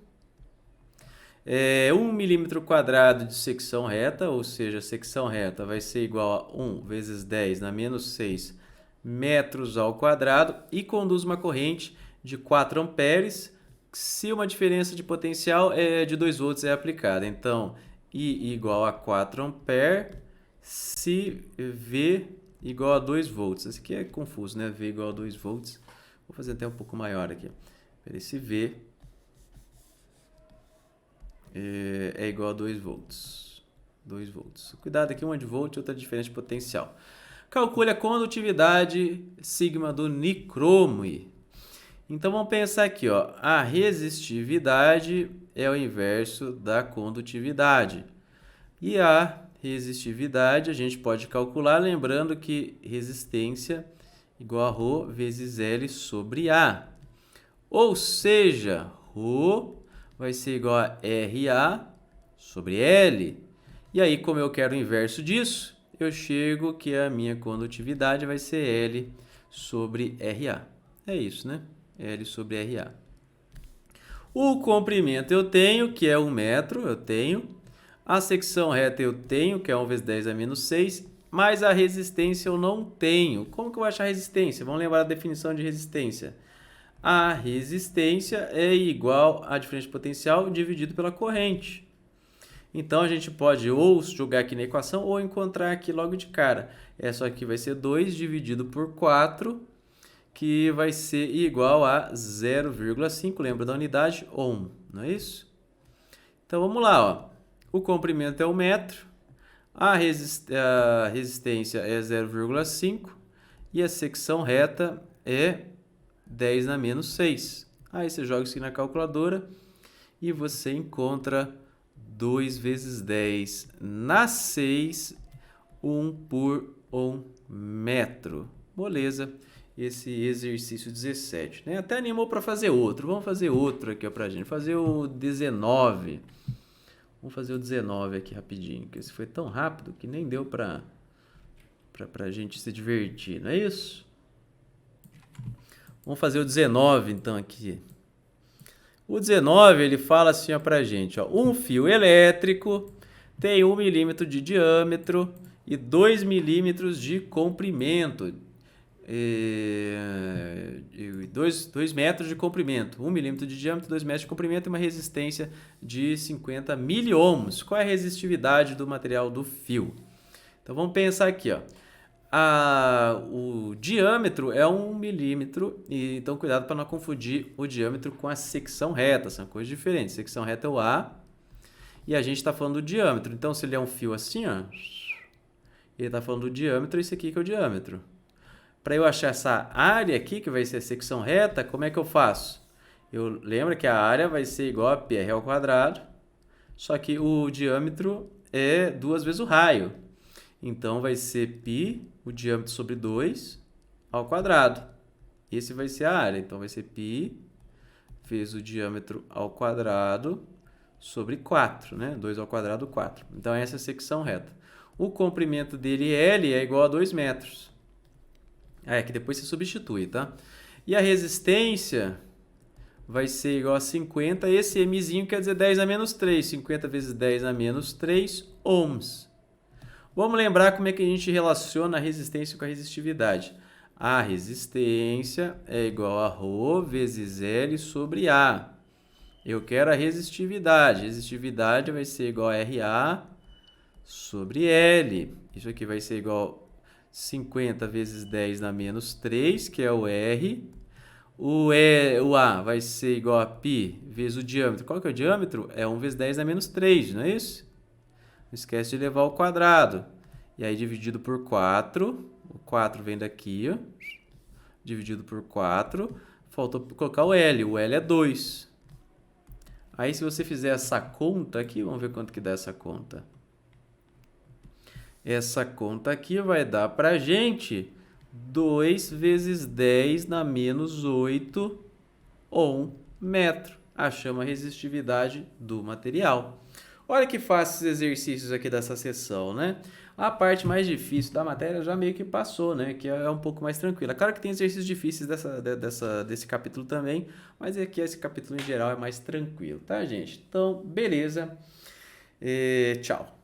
1 milímetro quadrado de secção reta, ou seja, a secção reta vai ser igual a 1 vezes 10 na menos 6 metros ao quadrado e conduz uma corrente de 4 amperes se uma diferença de potencial de 2 volts é aplicada. Então, I igual a 4 amperes se V igual a 2 volts. Isso aqui é confuso, né? V igual a 2 volts. Vou fazer até um pouco maior aqui. Esse V é igual a 2 volts. 2 volts. Cuidado aqui, uma de volt e outra de diferença de potencial. Calcule a condutividade sigma do nicromo. Então vamos pensar aqui, ó. A resistividade é o inverso da condutividade. E a resistividade a gente pode calcular lembrando que resistência igual a ρ vezes L sobre A. Ou seja, ρ vai ser igual a RA sobre L. E aí, como eu quero o inverso disso, eu chego que a minha condutividade vai ser L sobre RA. É isso, né? L sobre RA. O comprimento eu tenho, que é 1 metro, eu tenho. A secção reta eu tenho, que é 1 vezes 10 a menos 6. Mas a resistência eu não tenho. Como que eu vou achar a resistência? Vamos lembrar a definição de resistência. A resistência é igual à diferença de potencial dividido pela corrente. Então, a gente pode ou jogar aqui na equação ou encontrar aqui logo de cara. Essa aqui vai ser 2 dividido por 4, que vai ser igual a 0,5. Lembra da unidade? Ohm, não é isso? Então, vamos lá. Ó. O comprimento é 1 metro, a resistência é 0,5 e a secção reta é 10 na menos 6. Aí você joga isso aqui na calculadora e você encontra 2 vezes 10 na 6, 1 por 1 metro. Beleza? Esse exercício 17. Né? Até animou para fazer outro. Vamos fazer outro aqui para a gente. Fazer o 19. Vamos fazer o 19 aqui rapidinho. Porque esse foi tão rápido que nem deu para a gente se divertir. Não é isso? Vamos fazer o 19 então aqui. O 19 ele fala assim para a gente. Ó, um fio elétrico tem 1 milímetro de diâmetro e 2 milímetros de comprimento. 2 metros de comprimento, 1 milímetro de diâmetro, 2 metros de comprimento e uma resistência de 50 miliohms. Qual é a resistividade do material do fio? Então vamos pensar aqui, ó. O diâmetro é 1 milímetro, então cuidado para não confundir o diâmetro com a secção reta, são coisas diferentes. Secção reta é o A e a gente está falando do diâmetro. Então se ele é um fio assim, ó, Ele está falando do diâmetro, esse aqui que é o diâmetro. Para eu achar essa área aqui, que vai ser a secção reta, como é que eu faço? Eu lembro que a área vai ser igual a πr ao quadrado, só que o diâmetro é 2 vezes o raio. Então, vai ser π, o diâmetro sobre 2, ao quadrado. Esse vai ser a área. Então, vai ser π vezes o diâmetro ao quadrado sobre 4, né? 2 ao quadrado, 4. Então, essa é a secção reta. O comprimento dele, L, é igual a 2 metros. Que depois você substitui, tá? E a resistência vai ser igual a 50. Esse Mzinho quer dizer 10 a menos 3. 50 vezes 10 a menos 3 ohms. Vamos lembrar como é que a gente relaciona a resistência com a resistividade. A resistência é igual a ρ vezes L sobre A. Eu quero a resistividade. Resistividade vai ser igual a RA sobre L. Isso aqui vai ser igual a 50 vezes 10 na menos 3, que é o R. O A vai ser igual a π vezes o diâmetro. Qual que é o diâmetro? É 1 vezes 10 na menos 3, não é isso? Não esquece de levar ao quadrado. E aí, dividido por 4. O 4 vem daqui, ó. Dividido por 4. Faltou colocar o L. O L é 2. Aí, se você fizer essa conta aqui, vamos ver quanto que dá essa conta. Essa conta aqui vai dar pra gente 2 vezes 10 na menos 8 ohm metro. Achamos a resistividade do material. Olha que fácil esses exercícios aqui dessa sessão, né? A parte mais difícil da matéria já meio que passou, né? Que é um pouco mais tranquila. Claro que tem exercícios difíceis desse capítulo também, mas aqui esse capítulo em geral é mais tranquilo, tá, gente? Então, beleza. Tchau.